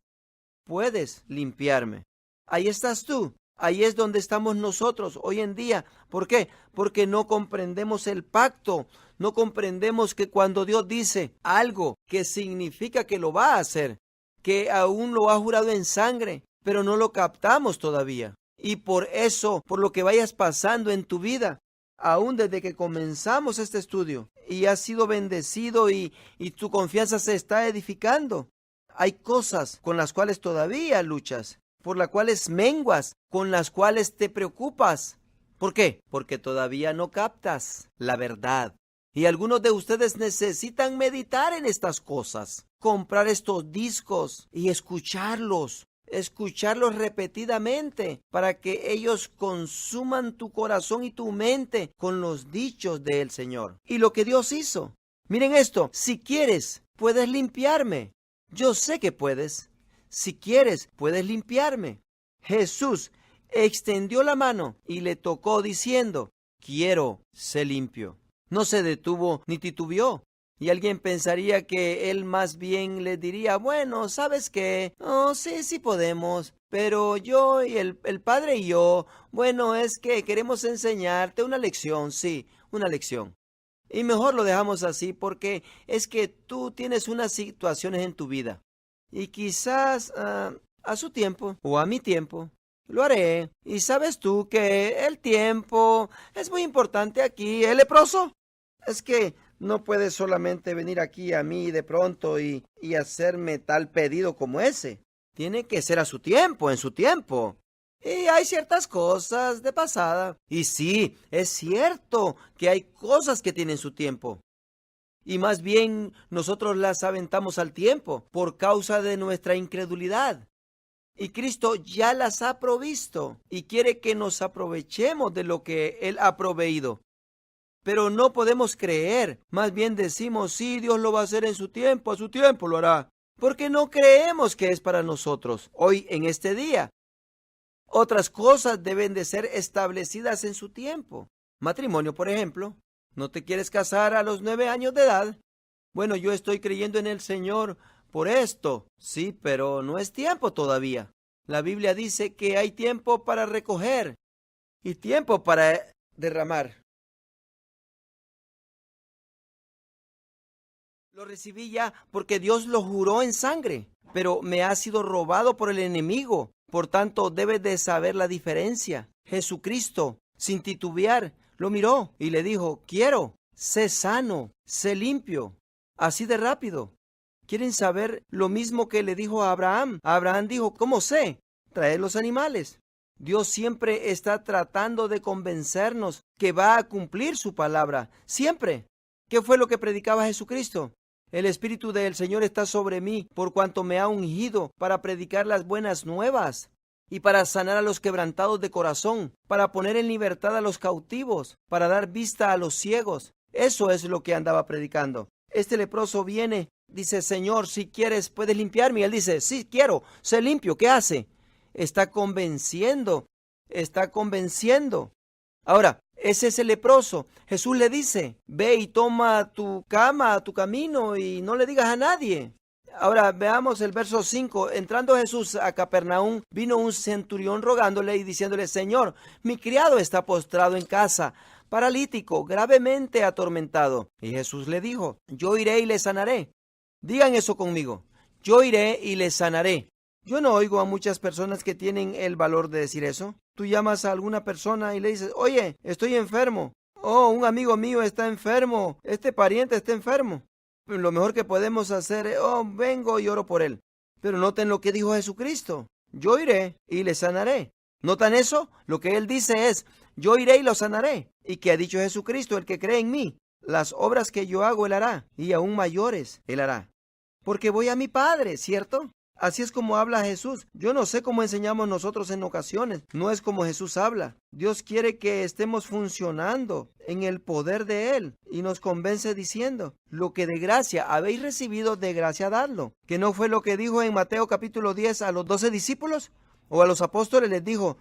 Speaker 1: puedes limpiarme. Ahí estás tú. Ahí es donde estamos nosotros hoy en día. ¿Por qué? Porque no comprendemos el pacto. No comprendemos que cuando Dios dice algo, que significa que lo va a hacer, que aún lo ha jurado en sangre, pero no lo captamos todavía. Y por eso, por lo que vayas pasando en tu vida, aún desde que comenzamos este estudio, y has sido bendecido y tu confianza se está edificando, hay cosas con las cuales todavía luchas, por las cuales menguas, con las cuales te preocupas. ¿Por qué? Porque todavía no captas la verdad. Y algunos de ustedes necesitan meditar en estas cosas, comprar estos discos y escucharlos repetidamente para que ellos consuman tu corazón y tu mente con los dichos del Señor. Y lo que Dios hizo. Miren esto, si quieres, puedes limpiarme. Yo sé que puedes. Si quieres, puedes limpiarme. Jesús extendió la mano y le tocó diciendo, quiero, sé limpio. No se detuvo ni titubeó. Y alguien pensaría que él más bien le diría, bueno, ¿sabes qué? Oh, sí podemos. Pero yo y el padre y yo, bueno, es que queremos enseñarte una lección, sí, una lección. Y mejor lo dejamos así porque es que tú tienes unas situaciones en tu vida. Y quizás a su tiempo o a mi tiempo lo haré. Y sabes tú que el tiempo es muy importante aquí. El leproso es que no puedes solamente venir aquí a mí de pronto y hacerme tal pedido como ese. Tiene que ser a su tiempo, en su tiempo. Y hay ciertas cosas de pasada. Y sí, es cierto que hay cosas que tienen su tiempo. Y más bien nosotros las aventamos al tiempo por causa de nuestra incredulidad. Y Cristo ya las ha provisto y quiere que nos aprovechemos de lo que Él ha proveído. Pero no podemos creer, más bien decimos, sí, Dios lo va a hacer en su tiempo, a su tiempo lo hará. Porque no creemos que es para nosotros, hoy en este día. Otras cosas deben de ser establecidas en su tiempo. Matrimonio, por ejemplo. ¿No te quieres casar a los 9 años de edad? Bueno, yo estoy creyendo en el Señor por esto. Sí, pero no es tiempo todavía. La Biblia dice que hay tiempo para recoger y tiempo para derramar. Lo recibí ya porque Dios lo juró en sangre, pero me ha sido robado por el enemigo. Por tanto, debes de saber la diferencia. Jesucristo, sin titubear, lo miró y le dijo, quiero, sé sano, sé limpio. Así de rápido. ¿Quieren saber lo mismo que le dijo a Abraham? Abraham dijo, ¿cómo sé? Traed los animales. Dios siempre está tratando de convencernos que va a cumplir su palabra. Siempre. ¿Qué fue lo que predicaba Jesucristo? El Espíritu del Señor está sobre mí, por cuanto me ha ungido para predicar las buenas nuevas y para sanar a los quebrantados de corazón, para poner en libertad a los cautivos, para dar vista a los ciegos. Eso es lo que andaba predicando. Este leproso viene, dice, Señor, si quieres, puedes limpiarme. Y él dice, sí, quiero, sé limpio. ¿Qué hace? Está convenciendo. Ahora, ese es el leproso. Jesús le dice, ve y toma tu cama, tu camino, y no le digas a nadie. Ahora veamos el verso 5. Entrando Jesús a Capernaum, vino un centurión rogándole y diciéndole, Señor, mi criado está postrado en casa, paralítico, gravemente atormentado. Y Jesús le dijo, yo iré y le sanaré. Digan eso conmigo, yo iré y le sanaré. Yo no oigo a muchas personas que tienen el valor de decir eso. Tú llamas a alguna persona y le dices, oye, estoy enfermo. Oh, un amigo mío está enfermo. Este pariente está enfermo. Lo mejor que podemos hacer es, vengo y oro por él. Pero noten lo que dijo Jesucristo. Yo iré y le sanaré. ¿Notan eso? Lo que él dice es, yo iré y lo sanaré. Y que ha dicho Jesucristo, el que cree en mí, las obras que yo hago él hará, y aún mayores él hará. Porque voy a mi Padre, ¿cierto? Así es como habla Jesús. Yo no sé cómo enseñamos nosotros en ocasiones. No es como Jesús habla. Dios quiere que estemos funcionando en el poder de Él. Y nos convence diciendo, lo que de gracia habéis recibido, de gracia dadlo. ¿Que no fue lo que dijo en Mateo capítulo 10 a los 12 discípulos? O a los apóstoles les dijo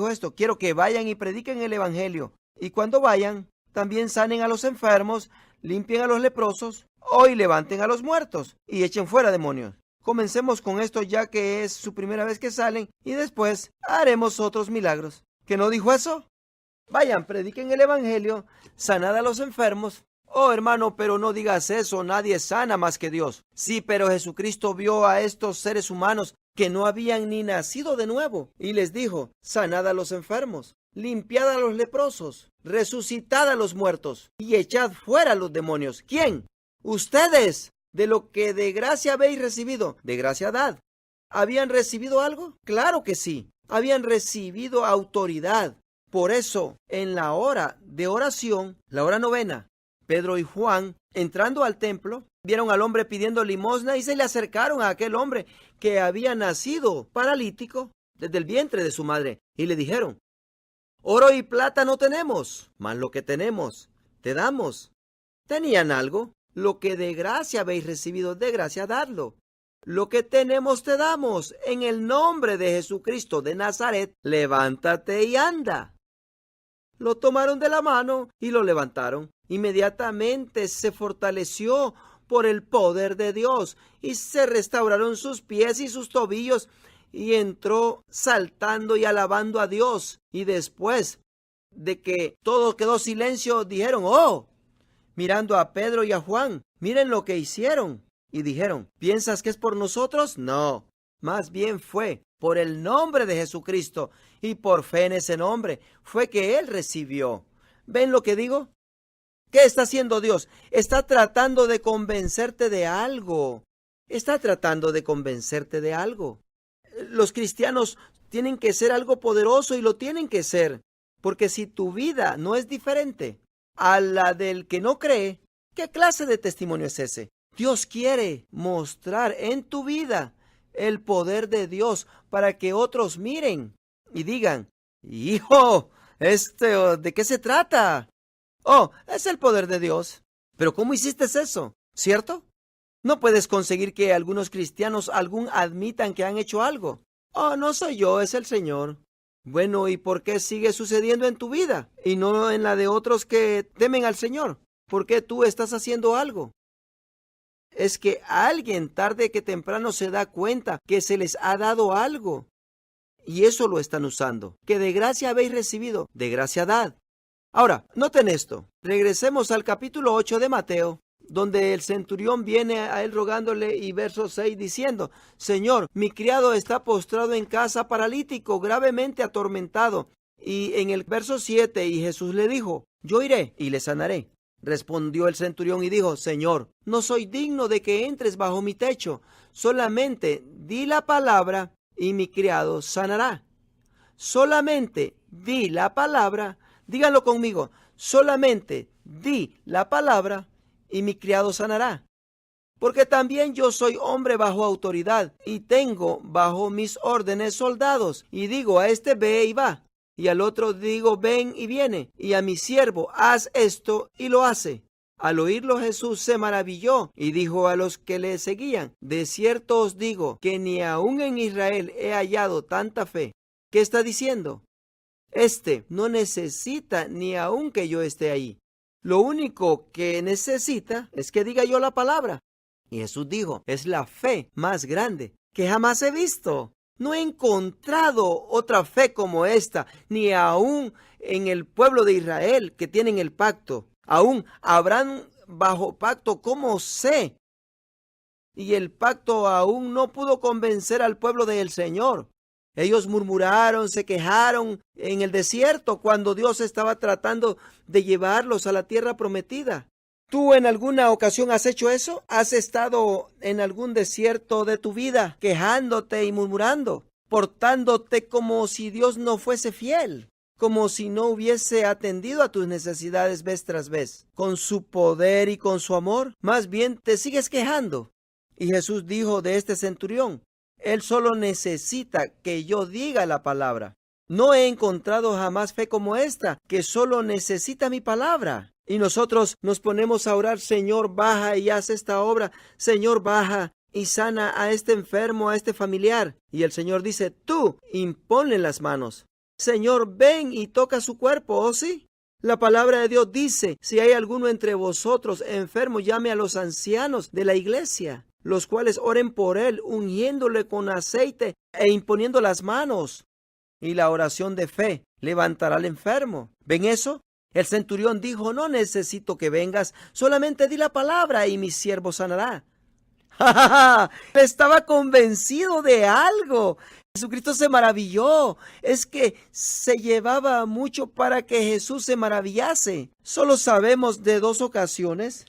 Speaker 1: esto, quiero que vayan y prediquen el evangelio. Y cuando vayan, también sanen a los enfermos, limpien a los leprosos, y levanten a los muertos, y echen fuera demonios. Comencemos con esto ya que es su primera vez que salen y después haremos otros milagros. ¿Que no dijo eso? Vayan, prediquen el evangelio, sanad a los enfermos. Oh, hermano, pero no digas eso, nadie sana más que Dios. Sí, pero Jesucristo vio a estos seres humanos que no habían ni nacido de nuevo y les dijo, sanad a los enfermos, limpiad a los leprosos, resucitad a los muertos y echad fuera a los demonios. ¿Quién? Ustedes. De lo que de gracia habéis recibido, de gracia dad. ¿Habían recibido algo? Claro que sí. Habían recibido autoridad. Por eso, en la hora de oración, la hora novena, Pedro y Juan, entrando al templo, vieron al hombre pidiendo limosna y se le acercaron a aquel hombre que había nacido paralítico desde el vientre de su madre y le dijeron, oro y plata no tenemos, mas lo que tenemos te damos. ¿Tenían algo? Lo que de gracia habéis recibido, de gracia dadlo. Lo que tenemos te damos. En el nombre de Jesucristo de Nazaret, levántate y anda. Lo tomaron de la mano y lo levantaron. Inmediatamente se fortaleció por el poder de Dios y se restauraron sus pies y sus tobillos y entró saltando y alabando a Dios. Y después de que todo quedó silencio, dijeron, mirando a Pedro y a Juan, miren lo que hicieron. Y dijeron, ¿piensas que es por nosotros? No, más bien fue por el nombre de Jesucristo y por fe en ese nombre fue que Él recibió. ¿Ven lo que digo? ¿Qué está haciendo Dios? Está tratando de convencerte de algo. Está tratando de convencerte de algo. Los cristianos tienen que ser algo poderoso y lo tienen que ser. Porque si tu vida no es diferente a la del que no cree, ¿qué clase de testimonio es ese? Dios quiere mostrar en tu vida el poder de Dios para que otros miren y digan, hijo, ¿de qué se trata? Es el poder de Dios. Pero ¿cómo hiciste eso? ¿Cierto? No puedes conseguir que algunos cristianos admitan que han hecho algo. No soy yo, es el Señor. Bueno, ¿y por qué sigue sucediendo en tu vida y no en la de otros que temen al Señor? ¿Por qué tú estás haciendo algo? Es que alguien tarde que temprano se da cuenta que se les ha dado algo y eso lo están usando. Que de gracia habéis recibido, de gracia dad. Ahora, noten esto. Regresemos al capítulo 8 de Mateo, donde el centurión viene a él rogándole y verso 6 diciendo, Señor, mi criado está postrado en casa paralítico, gravemente atormentado. Y en el verso 7, y Jesús le dijo, yo iré y le sanaré. Respondió el centurión y dijo, Señor, no soy digno de que entres bajo mi techo, solamente di la palabra y mi criado sanará. Solamente di la palabra, díganlo conmigo, solamente di la palabra y mi criado sanará. Porque también yo soy hombre bajo autoridad, y tengo bajo mis órdenes soldados, y digo a este ve y va, y al otro digo ven y viene, y a mi siervo haz esto y lo hace. Al oírlo Jesús se maravilló y dijo a los que le seguían: de cierto os digo que ni aun en Israel he hallado tanta fe. ¿Qué está diciendo? Este no necesita ni aun que yo esté ahí. Lo único que necesita es que diga yo la palabra. Y Jesús dijo: es la fe más grande que jamás he visto. No he encontrado otra fe como esta, ni aun en el pueblo de Israel que tienen el pacto. Aún habrán bajo pacto, ¿cómo sé? Y el pacto aún no pudo convencer al pueblo del Señor. Ellos murmuraron, se quejaron en el desierto cuando Dios estaba tratando de llevarlos a la tierra prometida. ¿Tú en alguna ocasión has hecho eso? ¿Has estado en algún desierto de tu vida quejándote y murmurando, portándote como si Dios no fuese fiel? Como si no hubiese atendido a tus necesidades vez tras vez, con su poder y con su amor? Más bien te sigues quejando. Y Jesús dijo de este centurión: él solo necesita que yo diga la palabra. No he encontrado jamás fe como esta, que solo necesita mi palabra. Y nosotros nos ponemos a orar: Señor, baja y haz esta obra. Señor, baja y sana a este enfermo, a este familiar. Y el Señor dice: tú imponle las manos. Señor, ven y toca su cuerpo, ¿oh sí? La palabra de Dios dice: si hay alguno entre vosotros enfermo, llame a los ancianos de la iglesia, los cuales oren por él, ungiéndole con aceite e imponiendo las manos. Y la oración de fe levantará al enfermo. ¿Ven eso? El centurión dijo: no necesito que vengas, solamente di la palabra y mi siervo sanará. ¡Ja, ja, ja! Estaba convencido de algo. Jesucristo se maravilló. Es que se llevaba mucho para que Jesús se maravillase. Solo sabemos de dos ocasiones.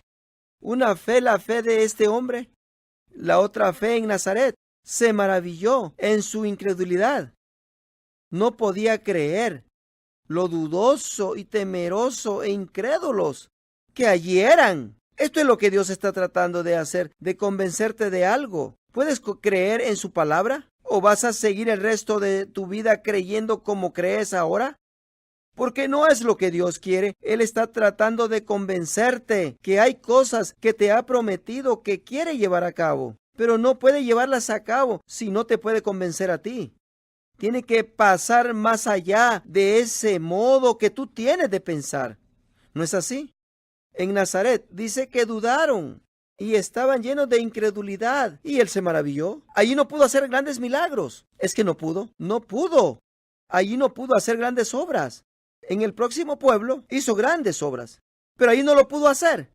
Speaker 1: Una fe, la fe de este hombre. La otra fe en Nazaret. Se maravilló en su incredulidad. No podía creer lo dudoso y temeroso e incrédulos que allí eran. Esto es lo que Dios está tratando de hacer, de convencerte de algo. ¿Puedes creer en su palabra? ¿O vas a seguir el resto de tu vida creyendo como crees ahora? Porque no es lo que Dios quiere. Él está tratando de convencerte que hay cosas que te ha prometido que quiere llevar a cabo, pero no puede llevarlas a cabo si no te puede convencer a ti. Tiene que pasar más allá de ese modo que tú tienes de pensar. ¿No es así? En Nazaret dice que dudaron y estaban llenos de incredulidad, y él se maravilló. Allí no pudo hacer grandes milagros. Es que no pudo. Allí no pudo hacer grandes obras. En el próximo pueblo hizo grandes obras, pero allí no lo pudo hacer.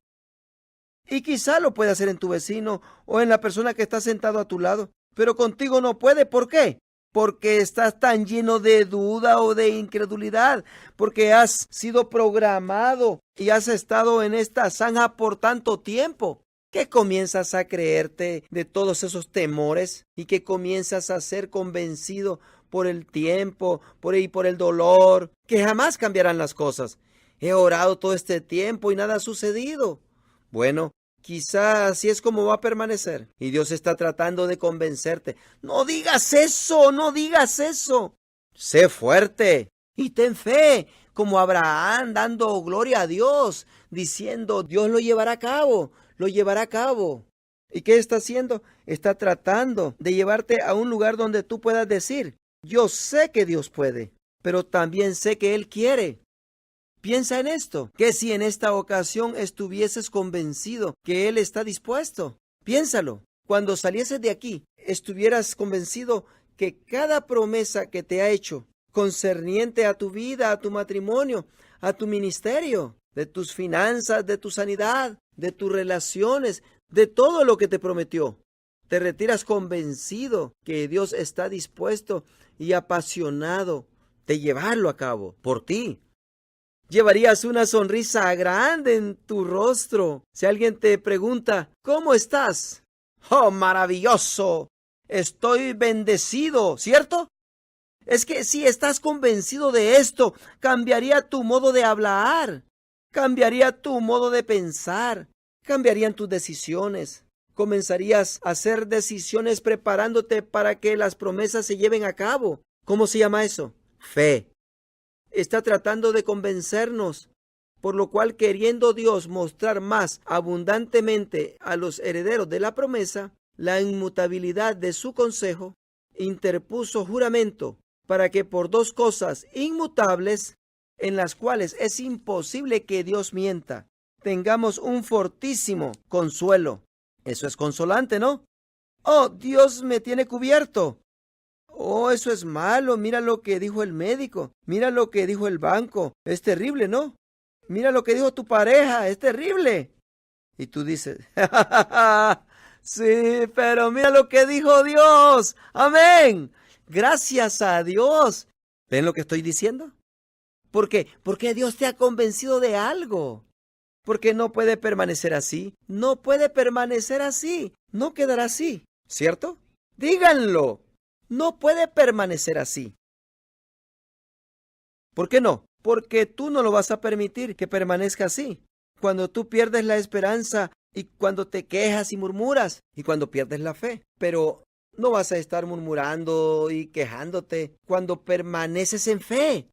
Speaker 1: Y quizá lo puede hacer en tu vecino o en la persona que está sentado a tu lado, pero contigo no puede. ¿Por qué? Porque estás tan lleno de duda o de incredulidad, porque has sido programado y has estado en esta zanja por tanto tiempo, que comienzas a creerte de todos esos temores y que comienzas a ser convencido por el tiempo, por el dolor, que jamás cambiarán las cosas. He orado todo este tiempo y nada ha sucedido. Bueno, quizás así es como va a permanecer. Y Dios está tratando de convencerte. No digas eso, no digas eso. Sé fuerte y ten fe, como Abraham, dando gloria a Dios, diciendo: Dios lo llevará a cabo, lo llevará a cabo. ¿Y qué está haciendo? Está tratando de llevarte a un lugar donde tú puedas decir: yo sé que Dios puede, pero también sé que Él quiere. Piensa en esto, que si en esta ocasión estuvieses convencido que Él está dispuesto, piénsalo, cuando salieses de aquí, estuvieras convencido que cada promesa que te ha hecho, concerniente a tu vida, a tu matrimonio, a tu ministerio, de tus finanzas, de tu sanidad, de tus relaciones, de todo lo que te prometió, te retiras convencido que Dios está dispuesto y apasionado de llevarlo a cabo por ti. Llevarías una sonrisa grande en tu rostro si alguien te pregunta: ¿cómo estás? ¡Oh, maravilloso! Estoy bendecido, ¿cierto? Es que si estás convencido de esto, cambiaría tu modo de hablar, cambiaría tu modo de pensar, cambiarían tus decisiones. comenzarías a hacer decisiones preparándote para que las promesas se lleven a cabo. ¿Cómo se llama eso? Fe. Está tratando de convencernos, por lo cual, queriendo Dios mostrar más abundantemente a los herederos de la promesa la inmutabilidad de su consejo, interpuso juramento para que por dos cosas inmutables, en las cuales es imposible que Dios mienta, tengamos un fortísimo consuelo. Eso es consolante, ¿no? Oh, Dios me tiene cubierto. Oh, eso es malo. Mira lo que dijo el médico. Mira lo que dijo el banco. Es terrible, ¿no? Mira lo que dijo tu pareja. Es terrible. Y tú dices, sí, pero mira lo que dijo Dios. Amén. Gracias a Dios. ¿Ven lo que estoy diciendo? ¿Por qué? Porque Dios te ha convencido de algo. Porque no puede permanecer así. No puede permanecer así. No quedará así. ¿Cierto? Díganlo. No puede permanecer así. ¿Por qué no? Porque tú no lo vas a permitir que permanezca así. Cuando tú pierdes la esperanza y cuando te quejas y murmuras y cuando pierdes la fe. Pero no vas a estar murmurando y quejándote cuando permaneces en fe.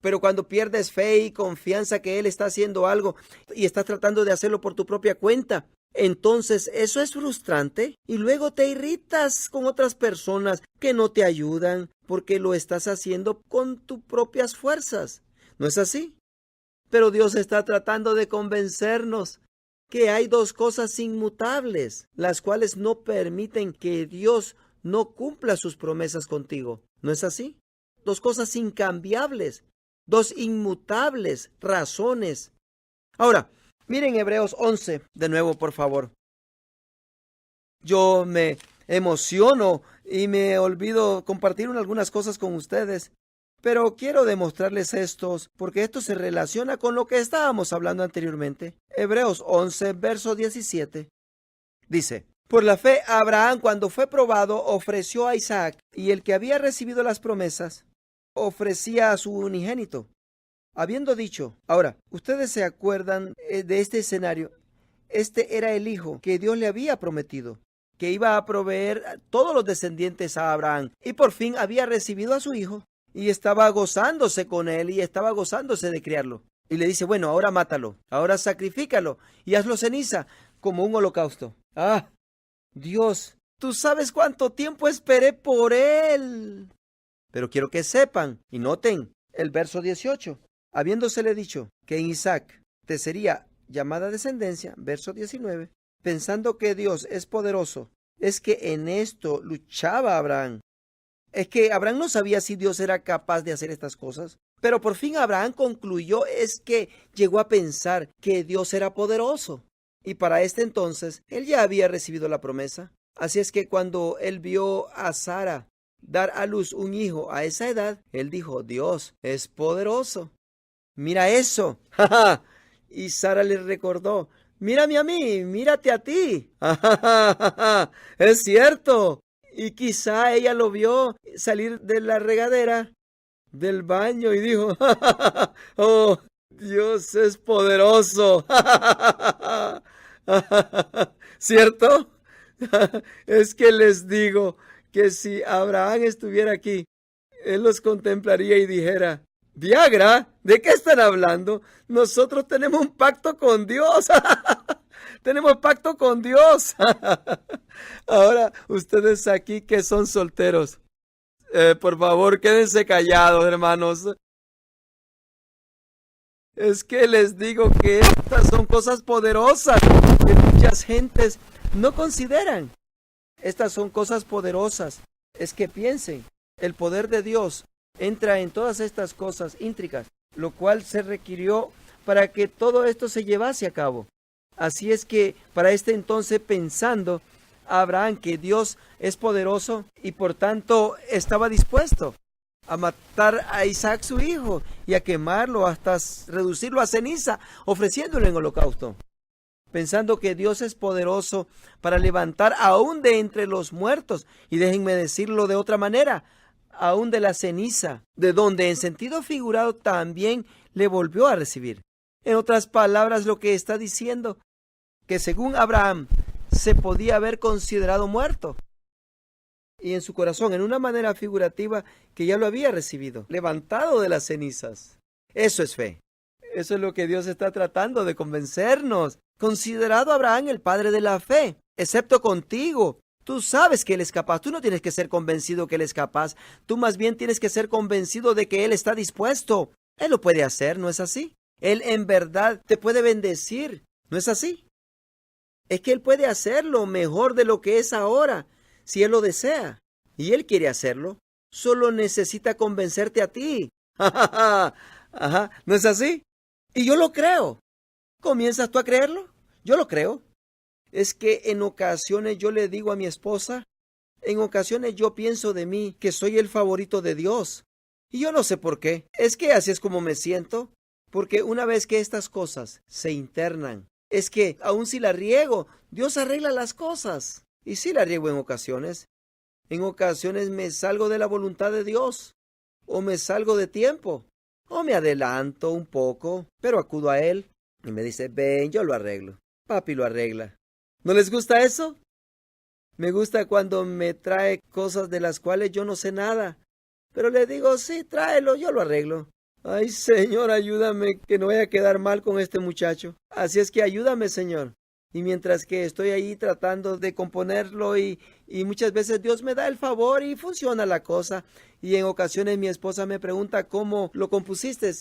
Speaker 1: Pero cuando pierdes fe y confianza que Él está haciendo algo y estás tratando de hacerlo por tu propia cuenta, entonces eso es frustrante y luego te irritas con otras personas que no te ayudan porque lo estás haciendo con tus propias fuerzas. ¿No es así? Pero Dios está tratando de convencernos que hay dos cosas inmutables, las cuales no permiten que Dios no cumpla sus promesas contigo. ¿No es así? Dos cosas incambiables. Dos inmutables razones. Ahora, miren Hebreos 11, de nuevo, por favor. Yo me emociono y me olvido compartir algunas cosas con ustedes, pero quiero demostrarles estos, porque esto se relaciona con lo que estábamos hablando anteriormente. Hebreos 11, verso 17. Dice, por la fe Abraham, cuando fue probado, ofreció a Isaac, y el que había recibido las promesas ofrecía a su unigénito. Habiendo dicho, ahora, ustedes se acuerdan de este escenario. Este era el hijo que Dios le había prometido, que iba a proveer a todos los descendientes a Abraham. Y por fin había recibido a su hijo y estaba gozándose con él y estaba gozándose de criarlo. Y le dice, bueno, ahora mátalo, ahora sacrifícalo y hazlo ceniza como un holocausto. Ah, Dios, tú sabes cuánto tiempo esperé por él. Pero quiero que sepan y noten el verso 18. Habiéndosele dicho que en Isaac te sería llamada descendencia, verso 19, pensando que Dios es poderoso, es que en esto luchaba Abraham. Es que Abraham no sabía si Dios era capaz de hacer estas cosas, pero por fin Abraham concluyó es que llegó a pensar que Dios era poderoso. Y para este entonces, él ya había recibido la promesa. Así es que cuando él vio a Sara dar a luz un hijo a esa edad, él dijo, Dios es poderoso. Mira eso. Y Sara le recordó, mírame a mí, mírate a ti. Es cierto. Y quizá ella lo vio salir de la regadera, del baño y dijo, oh, Dios es poderoso. ¿Cierto? Es que les digo que si Abraham estuviera aquí, él los contemplaría y dijera, Viagra, ¿de qué están hablando? Nosotros tenemos un pacto con Dios. Tenemos pacto con Dios. Ahora, ustedes aquí que son solteros, por favor, quédense callados, hermanos. Es que les digo que estas son cosas poderosas que muchas gentes no consideran. Estas son cosas poderosas. Es que piensen, el poder de Dios entra en todas estas cosas íntricas, lo cual se requirió para que todo esto se llevase a cabo. Así es que para este entonces, pensando Abraham que Dios es poderoso y por tanto estaba dispuesto a matar a Isaac su hijo y a quemarlo hasta reducirlo a ceniza, ofreciéndolo en holocausto. Pensando que Dios es poderoso para levantar aún de entre los muertos, y déjenme decirlo de otra manera, aún de la ceniza, de donde en sentido figurado también le volvió a recibir. En otras palabras, lo que está diciendo, que según Abraham, se podía haber considerado muerto. Y en su corazón, en una manera figurativa, que ya lo había recibido, levantado de las cenizas. Eso es fe. Eso es lo que Dios está tratando de convencernos. Considerado Abraham el padre de la fe, excepto contigo. Tú sabes que Él es capaz. Tú no tienes que ser convencido que Él es capaz. Tú más bien tienes que ser convencido de que Él está dispuesto. Él lo puede hacer, ¿no es así? Él en verdad te puede bendecir, ¿no es así? Es que Él puede hacerlo mejor de lo que es ahora, si Él lo desea. Y Él quiere hacerlo. Solo necesita convencerte a ti. Ajá, ¿no es así? Y yo lo creo. ¿Comienzas tú a creerlo? Yo lo creo. Es que en ocasiones yo le digo a mi esposa, en ocasiones yo pienso de mí que soy el favorito de Dios. Y yo no sé por qué. Es que así es como me siento. Porque una vez que estas cosas se internan, es que aun si la riego, Dios arregla las cosas. Y sí la riego en ocasiones. En ocasiones me salgo de la voluntad de Dios. O me salgo de tiempo. O me adelanto un poco, pero acudo a Él. Y me dice, ven, yo lo arreglo. Papi lo arregla. ¿No les gusta eso? Me gusta cuando me trae cosas de las cuales yo no sé nada. Pero le digo, sí, tráelo, yo lo arreglo. Ay, Señor, ayúdame, que no vaya a quedar mal con este muchacho. Así es que ayúdame, Señor. Y mientras que estoy ahí tratando de componerlo y muchas veces Dios me da el favor y funciona la cosa. Y en ocasiones mi esposa me pregunta cómo lo compusiste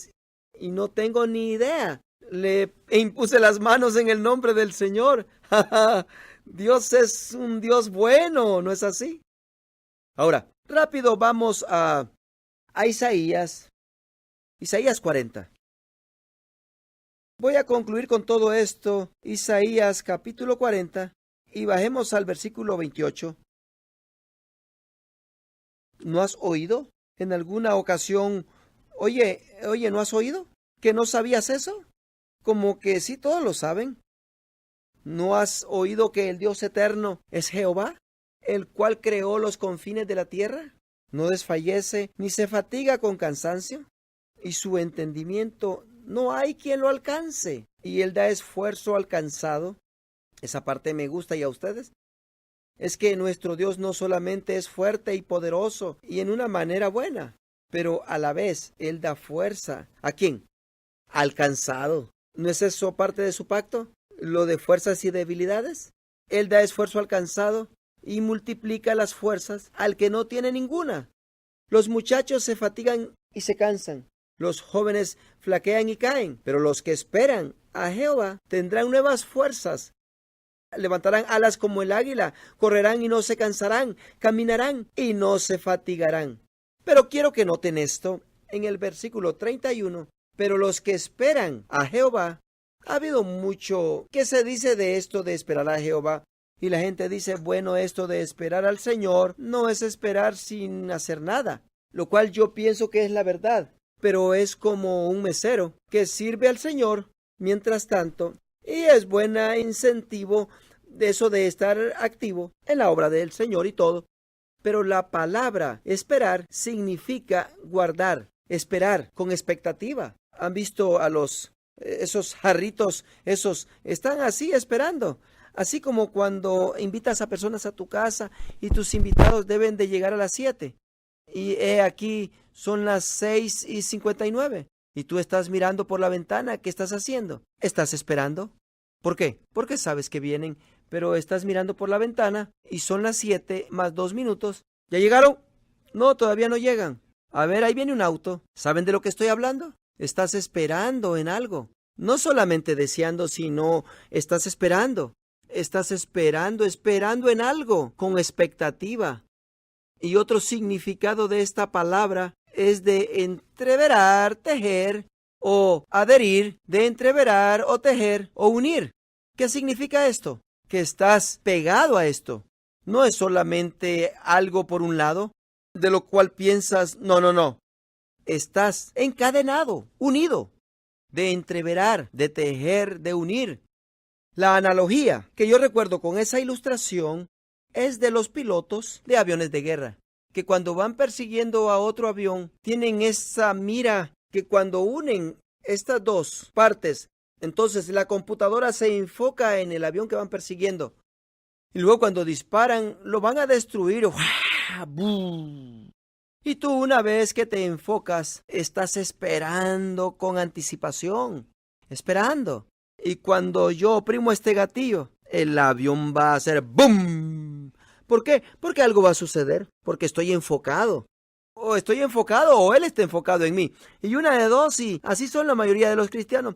Speaker 1: y no tengo ni idea. Le impuse las manos en el nombre del Señor. Dios es un Dios bueno, ¿no es así? Ahora, rápido vamos a Isaías 40. Voy a concluir con todo esto, Isaías capítulo 40, y bajemos al versículo 28. ¿No has oído en alguna ocasión? Oye, ¿no has oído? ¿Que no sabías eso? Como que sí, todos lo saben. ¿No has oído que el Dios eterno es Jehová, el cual creó los confines de la tierra? No desfallece ni se fatiga con cansancio, y su entendimiento no hay quien lo alcance, y Él da esfuerzo al cansado. Esa parte me gusta. ¿Y a ustedes? Es que nuestro Dios no solamente es fuerte y poderoso y en una manera buena, pero a la vez Él da fuerza. ¿A quién? Al cansado. ¿No es eso parte de su pacto? Lo de fuerzas y debilidades. Él da esfuerzo al cansado y multiplica las fuerzas al que no tiene ninguna. Los muchachos se fatigan y se cansan. Los jóvenes flaquean y caen, pero los que esperan a Jehová tendrán nuevas fuerzas. Levantarán alas como el águila, correrán y no se cansarán, caminarán y no se fatigarán. Pero quiero que noten esto en el versículo 31. Pero los que esperan a Jehová, ha habido mucho que se dice de esto de esperar a Jehová. Y la gente dice, bueno, esto de esperar al Señor no es esperar sin hacer nada, lo cual yo pienso que es la verdad. Pero es como un mesero que sirve al Señor mientras tanto, y es buena incentivo de eso de estar activo en la obra del Señor y todo. Pero la palabra esperar significa guardar, esperar con expectativa. ¿Han visto a esos jarritos, están así esperando? Así como cuando invitas a personas a tu casa y tus invitados deben de llegar a las 7. Y aquí son las 6:59. Y tú estás mirando por la ventana. ¿Qué estás haciendo? ¿Estás esperando? ¿Por qué? Porque sabes que vienen, pero estás mirando por la ventana y son las 7 más 2 minutos. ¿Ya llegaron? No, todavía no llegan. A ver, ahí viene un auto. ¿Saben de lo que estoy hablando? Estás esperando en algo. No solamente deseando, sino estás esperando. Estás esperando en algo, con expectativa. Y otro significado de esta palabra es de entreverar, tejer o adherir, de entreverar o tejer o unir. ¿Qué significa esto? Que estás pegado a esto. No es solamente algo por un lado, de lo cual piensas, no. Estás encadenado, unido, de entreverar, de tejer, de unir. La analogía que yo recuerdo con esa ilustración es de los pilotos de aviones de guerra, que cuando van persiguiendo a otro avión, tienen esa mira que cuando unen estas dos partes, entonces la computadora se enfoca en el avión que van persiguiendo. Y luego cuando disparan, lo van a destruir. ¡Uah! ¡Bum! Y tú, una vez que te enfocas, estás esperando con anticipación. Esperando. Y cuando yo oprimo este gatillo, el avión va a hacer ¡boom! ¿Por qué? Porque algo va a suceder. Porque estoy enfocado. O estoy enfocado o él está enfocado en mí. Y una de dos, y así son la mayoría de los cristianos.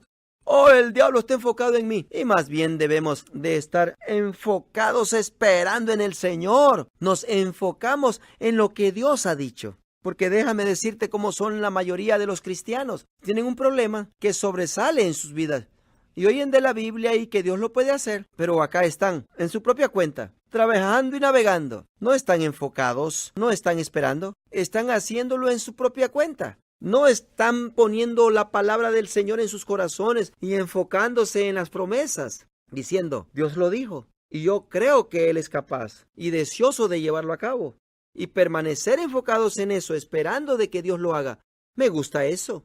Speaker 1: O el diablo está enfocado en mí. Y más bien debemos de estar enfocados esperando en el Señor. Nos enfocamos en lo que Dios ha dicho. Porque déjame decirte cómo son la mayoría de los cristianos. Tienen un problema que sobresale en sus vidas. Y oyen de la Biblia y que Dios lo puede hacer. Pero acá están, en su propia cuenta, trabajando y navegando. No están enfocados, no están esperando. Están haciéndolo en su propia cuenta. No están poniendo la palabra del Señor en sus corazones y enfocándose en las promesas, diciendo, Dios lo dijo, y yo creo que Él es capaz y deseoso de llevarlo a cabo. Y permanecer enfocados en eso, esperando de que Dios lo haga. Me gusta eso.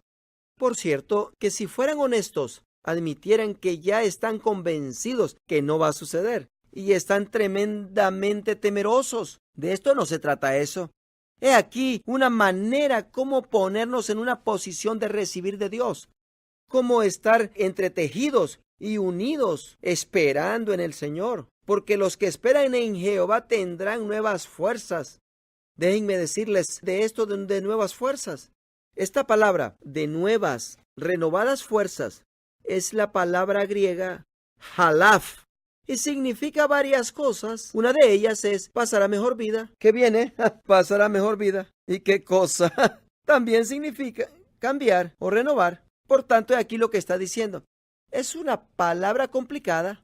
Speaker 1: Por cierto, que si fueran honestos, admitieran que ya están convencidos que no va a suceder y están tremendamente temerosos. De esto no se trata eso. He aquí una manera cómo ponernos en una posición de recibir de Dios, cómo estar entretejidos y unidos, esperando en el Señor, porque los que esperan en Jehová tendrán nuevas fuerzas. Déjenme decirles de esto de nuevas fuerzas. Esta palabra de nuevas, renovadas fuerzas, es la palabra griega halaf. Y significa varias cosas. Una de ellas es pasar a mejor vida. ¿Qué viene? Pasar a mejor vida. ¿Y qué cosa? También significa cambiar o renovar. Por tanto, aquí lo que está diciendo. Es una palabra complicada.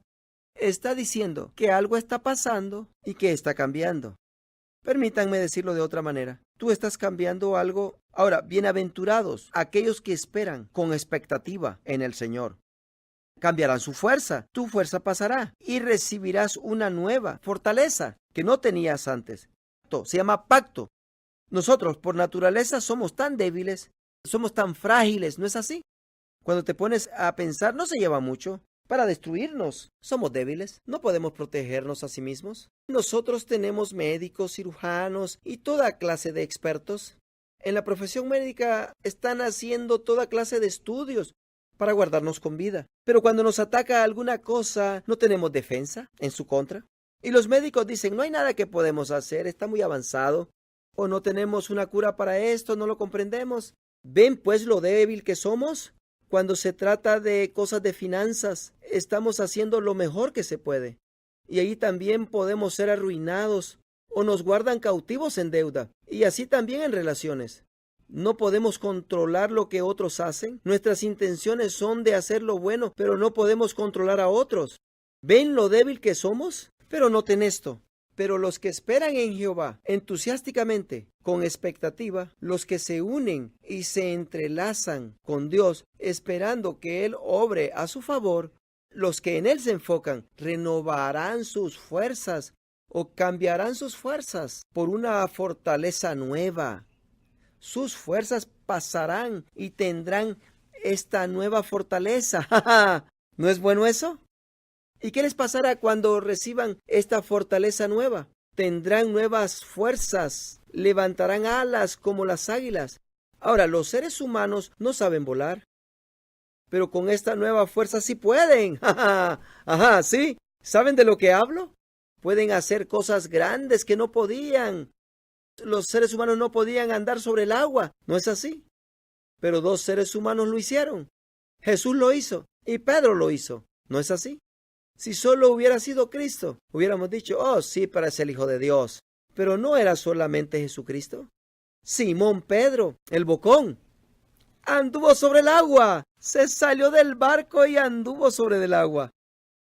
Speaker 1: Está diciendo que algo está pasando y que está cambiando. Permítanme decirlo de otra manera. Tú estás cambiando algo. Ahora, bienaventurados aquellos que esperan con expectativa en el Señor. Cambiarán su fuerza, tu fuerza pasará y recibirás una nueva fortaleza que no tenías antes. Se llama pacto. Nosotros por naturaleza somos tan débiles, somos tan frágiles, ¿no es así? Cuando te pones a pensar, no se lleva mucho para destruirnos. Somos débiles, no podemos protegernos a sí mismos. Nosotros tenemos médicos, cirujanos y toda clase de expertos. En la profesión médica están haciendo toda clase de estudios para guardarnos con vida. Pero cuando nos ataca alguna cosa, no tenemos defensa en su contra. Y los médicos dicen, no hay nada que podemos hacer, está muy avanzado. O no tenemos una cura para esto, no lo comprendemos. ¿Ven pues lo débil que somos? Cuando se trata de cosas de finanzas, estamos haciendo lo mejor que se puede. Y ahí también podemos ser arruinados o nos guardan cautivos en deuda. Y así también en relaciones. No podemos controlar lo que otros hacen. Nuestras intenciones son de hacer lo bueno, pero no podemos controlar a otros. ¿Ven lo débil que somos? Pero noten esto. Pero los que esperan en Jehová entusiásticamente, con expectativa, los que se unen y se entrelazan con Dios, esperando que Él obre a su favor, los que en Él se enfocan, renovarán sus fuerzas o cambiarán sus fuerzas por una fortaleza nueva. Sus fuerzas pasarán y tendrán esta nueva fortaleza. ¿No es bueno eso? ¿Y qué les pasará cuando reciban esta fortaleza nueva? Tendrán nuevas fuerzas, levantarán alas como las águilas. Ahora, los seres humanos no saben volar, pero con esta nueva fuerza sí pueden. Ajá, ¿sí? ¿Saben de lo que hablo? Pueden hacer cosas grandes que no podían. Los seres humanos no podían andar sobre el agua, ¿no es así? Pero dos seres humanos lo hicieron. Jesús lo hizo y Pedro lo hizo, ¿no es así? Si solo hubiera sido Cristo, hubiéramos dicho, oh sí, parece el Hijo de Dios. Pero no era solamente Jesucristo. Simón Pedro, el bocón, anduvo sobre el agua. Se salió del barco y anduvo sobre el agua.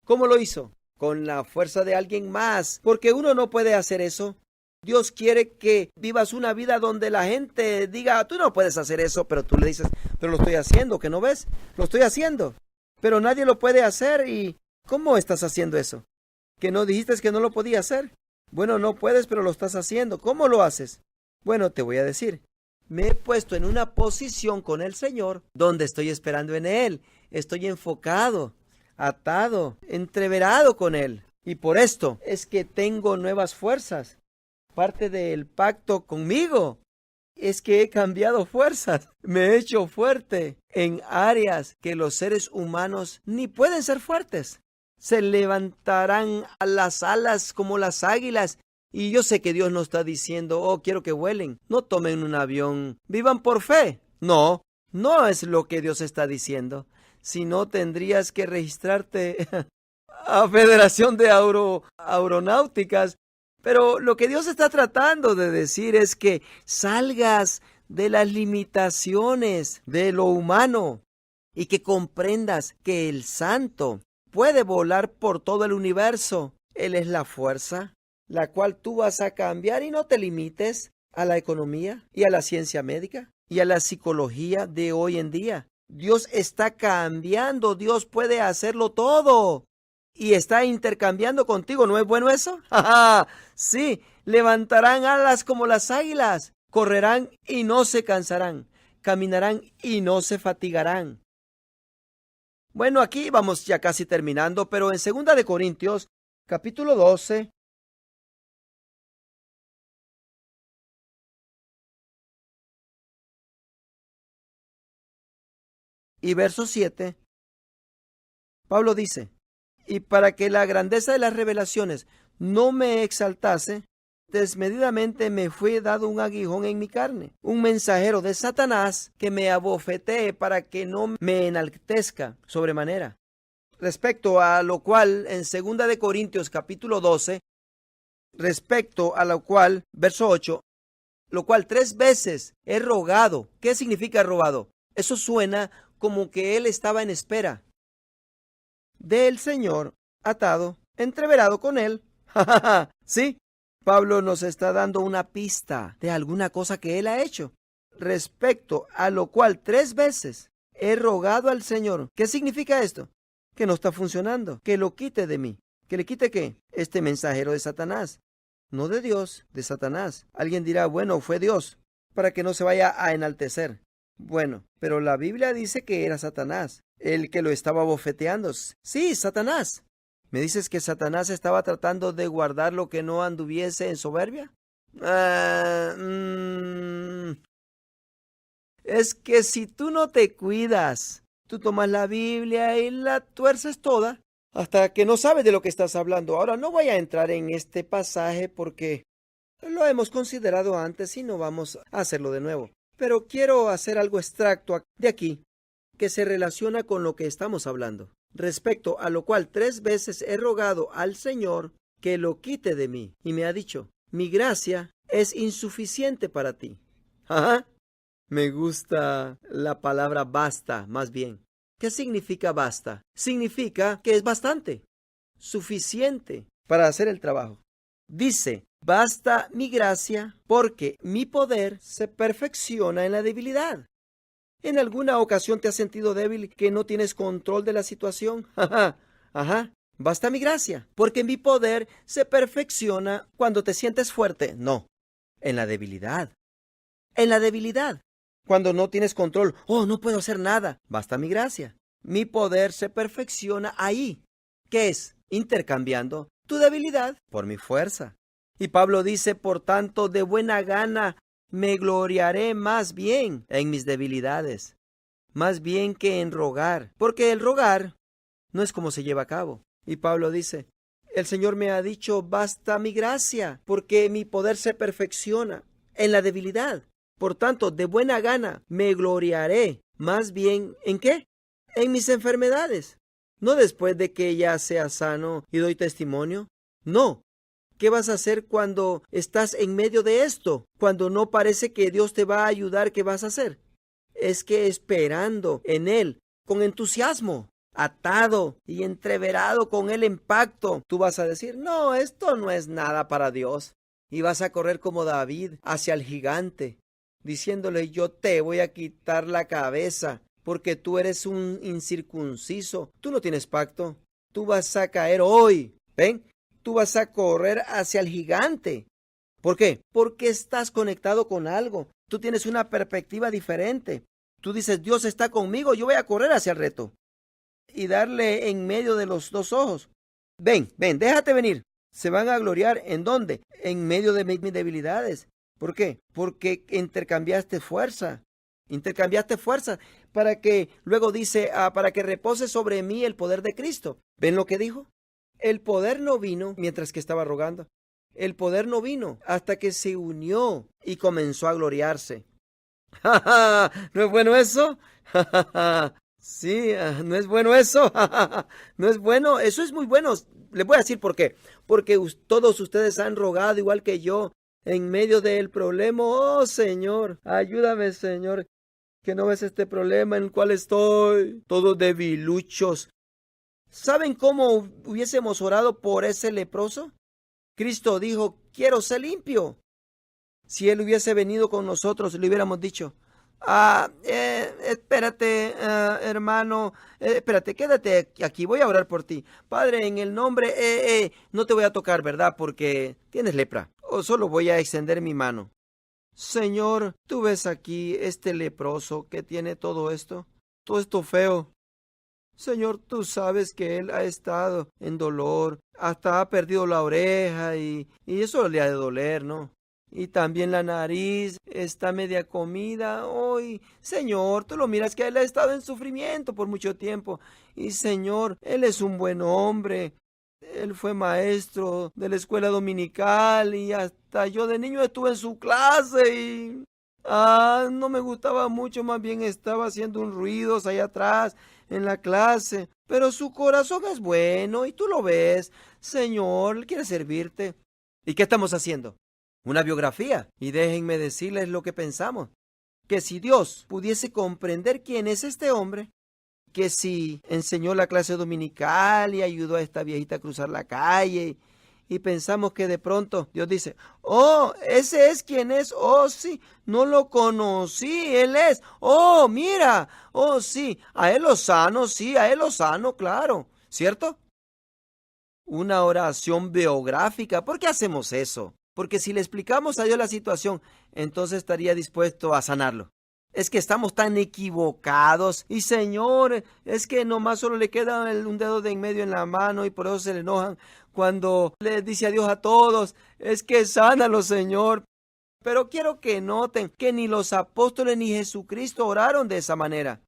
Speaker 1: ¿Cómo lo hizo? Con la fuerza de alguien más, porque uno no puede hacer eso. Dios quiere que vivas una vida donde la gente diga, tú no puedes hacer eso, pero tú le dices, pero lo estoy haciendo, ¿que no ves? Lo estoy haciendo, pero nadie lo puede hacer. ¿Y cómo estás haciendo eso? ¿Que no dijiste que no lo podía hacer? Bueno, no puedes, pero lo estás haciendo. ¿Cómo lo haces? Bueno, te voy a decir. Me he puesto en una posición con el Señor donde estoy esperando en Él. Estoy enfocado, atado, entreverado con Él. Y por esto es que tengo nuevas fuerzas. Parte del pacto conmigo es que he cambiado fuerzas. Me he hecho fuerte en áreas que los seres humanos ni pueden ser fuertes. Se levantarán a las alas como las águilas. Y yo sé que Dios no está diciendo, oh, quiero que vuelen. No tomen un avión. Vivan por fe. No, no es lo que Dios está diciendo. Si no, tendrías que registrarte a Federación de Aeronáuticas. Pero lo que Dios está tratando de decir es que salgas de las limitaciones de lo humano y que comprendas que el santo puede volar por todo el universo. Él es la fuerza, la cual tú vas a cambiar, y no te limites a la economía y a la ciencia médica y a la psicología de hoy en día. Dios está cambiando, Dios puede hacerlo todo. Y está intercambiando contigo. ¿No es bueno eso? Sí, levantarán alas como las águilas, correrán y no se cansarán, caminarán y no se fatigarán. Bueno, aquí vamos ya casi terminando, pero en 2 de Corintios, capítulo 12, y verso 7, Pablo dice: y para que la grandeza de las revelaciones no me exaltase, desmedidamente me fue dado un aguijón en mi carne, un mensajero de Satanás que me abofetee para que no me enaltezca sobremanera. Respecto a lo cual, en 2 de Corintios capítulo 12, respecto a lo cual, verso 8, lo cual 3 veces he rogado. ¿Qué significa rogado? Eso suena como que él estaba en espera del Señor, atado, entreverado con él. Sí, Pablo nos está dando una pista de alguna cosa que él ha hecho. Respecto a lo cual 3 veces he rogado al Señor. ¿Qué significa esto? Que no está funcionando, que lo quite de mí. ¿Que le quite qué? Este mensajero de Satanás. No de Dios, de Satanás. Alguien dirá, bueno, fue Dios, para que no se vaya a enaltecer. Bueno, pero la Biblia dice que era Satanás el que lo estaba bofeteando. Sí, Satanás. ¿Me dices que Satanás estaba tratando de guardar lo que no anduviese en soberbia? Es que si tú no te cuidas, tú tomas la Biblia y la tuerces toda hasta que no sabes de lo que estás hablando. Ahora no voy a entrar en este pasaje porque lo hemos considerado antes y no vamos a hacerlo de nuevo. Pero quiero hacer algo extracto de aquí que se relaciona con lo que estamos hablando. Respecto a lo cual 3 veces he rogado al Señor que lo quite de mí. Y me ha dicho, mi gracia es insuficiente para ti. Ajá. Me gusta la palabra basta, más bien. ¿Qué significa basta? Significa que es bastante, suficiente para hacer el trabajo. Dice, basta mi gracia porque mi poder se perfecciona en la debilidad. ¿En alguna ocasión te has sentido débil, que no tienes control de la situación? Ajá. Basta mi gracia, porque mi poder se perfecciona cuando te sientes fuerte. No, en la debilidad. En la debilidad. Cuando no tienes control. Oh, no puedo hacer nada. Basta mi gracia. Mi poder se perfecciona ahí. ¿Qué es? Intercambiando tu debilidad por mi fuerza. Y Pablo dice, por tanto, de buena gana me gloriaré más bien en mis debilidades, más bien que en rogar, porque el rogar no es como se lleva a cabo. Y Pablo dice, el Señor me ha dicho, basta mi gracia, porque mi poder se perfecciona en la debilidad. Por tanto, de buena gana me gloriaré más bien, ¿en qué? En mis enfermedades. No después de que ya sea sano y doy testimonio. No. ¿Qué vas a hacer cuando estás en medio de esto? Cuando no parece que Dios te va a ayudar, ¿qué vas a hacer? Es que esperando en Él, con entusiasmo, atado y entreverado con Él en pacto, tú vas a decir, no, esto no es nada para Dios. Y vas a correr como David hacia el gigante, diciéndole, yo te voy a quitar la cabeza, porque tú eres un incircunciso. Tú no tienes pacto. Tú vas a caer hoy. ¿Ven? Tú vas a correr hacia el gigante. ¿Por qué? Porque estás conectado con algo. Tú tienes una perspectiva diferente. Tú dices, Dios está conmigo, yo voy a correr hacia el reto. Y darle en medio de los 2 ojos. ven, déjate venir. Se van a gloriar, ¿en dónde? En medio de mis debilidades. ¿Por qué? Porque intercambiaste fuerza para que, luego dice, para que repose sobre mí el poder de Cristo. ¿Ven lo que dijo? El poder no vino mientras que estaba rogando. El poder no vino hasta que se unió y comenzó a gloriarse. ¿No es bueno eso? Sí, ¿no es bueno eso? ¿No es bueno? Eso es muy bueno. Les voy a decir por qué. Porque todos ustedes han rogado igual que yo en medio del problema. Oh, Señor, ayúdame, Señor, que no ves este problema en el cual estoy. Todos debiluchos. ¿Saben cómo hubiésemos orado por ese leproso? Cristo dijo, quiero ser limpio. Si Él hubiese venido con nosotros, le hubiéramos dicho, espérate, hermano, espérate, quédate aquí, voy a orar por ti. Padre, en el nombre, no te voy a tocar, ¿verdad? Porque tienes lepra. O solo voy a extender mi mano. Señor, tú ves aquí este leproso que tiene todo esto feo. Señor, tú sabes que él ha estado en dolor, hasta ha perdido la oreja y eso le ha de doler, ¿no? Y también la nariz está media comida. Hoy, Señor, tú lo miras que él ha estado en sufrimiento por mucho tiempo. Y Señor, él es un buen hombre. Él fue maestro de la escuela dominical y hasta yo de niño estuve en su clase y... no me gustaba mucho, más bien estaba haciendo un ruidos allá atrás en la clase. Pero su corazón es bueno y tú lo ves. Señor, él quiere servirte. ¿Y qué estamos haciendo? Una biografía. Y déjenme decirles lo que pensamos. Que si Dios pudiese comprender quién es este hombre, que si enseñó la clase dominical y ayudó a esta viejita a cruzar la calle, y pensamos que de pronto Dios dice, oh, ese es quien es, oh sí, no lo conocí, él es, oh mira, oh sí, a él lo sano, sí, a él lo sano, claro, ¿cierto? Una oración biográfica, ¿por qué hacemos eso? Porque si le explicamos a Dios la situación, entonces estaría dispuesto a sanarlo. Es que estamos tan equivocados. Y Señor, es que nomás solo le queda un dedo de en medio en la mano y por eso se le enojan cuando le dice adiós a todos. Es que sánalo, Señor. Pero quiero que noten que ni los apóstoles ni Jesucristo oraron de esa manera.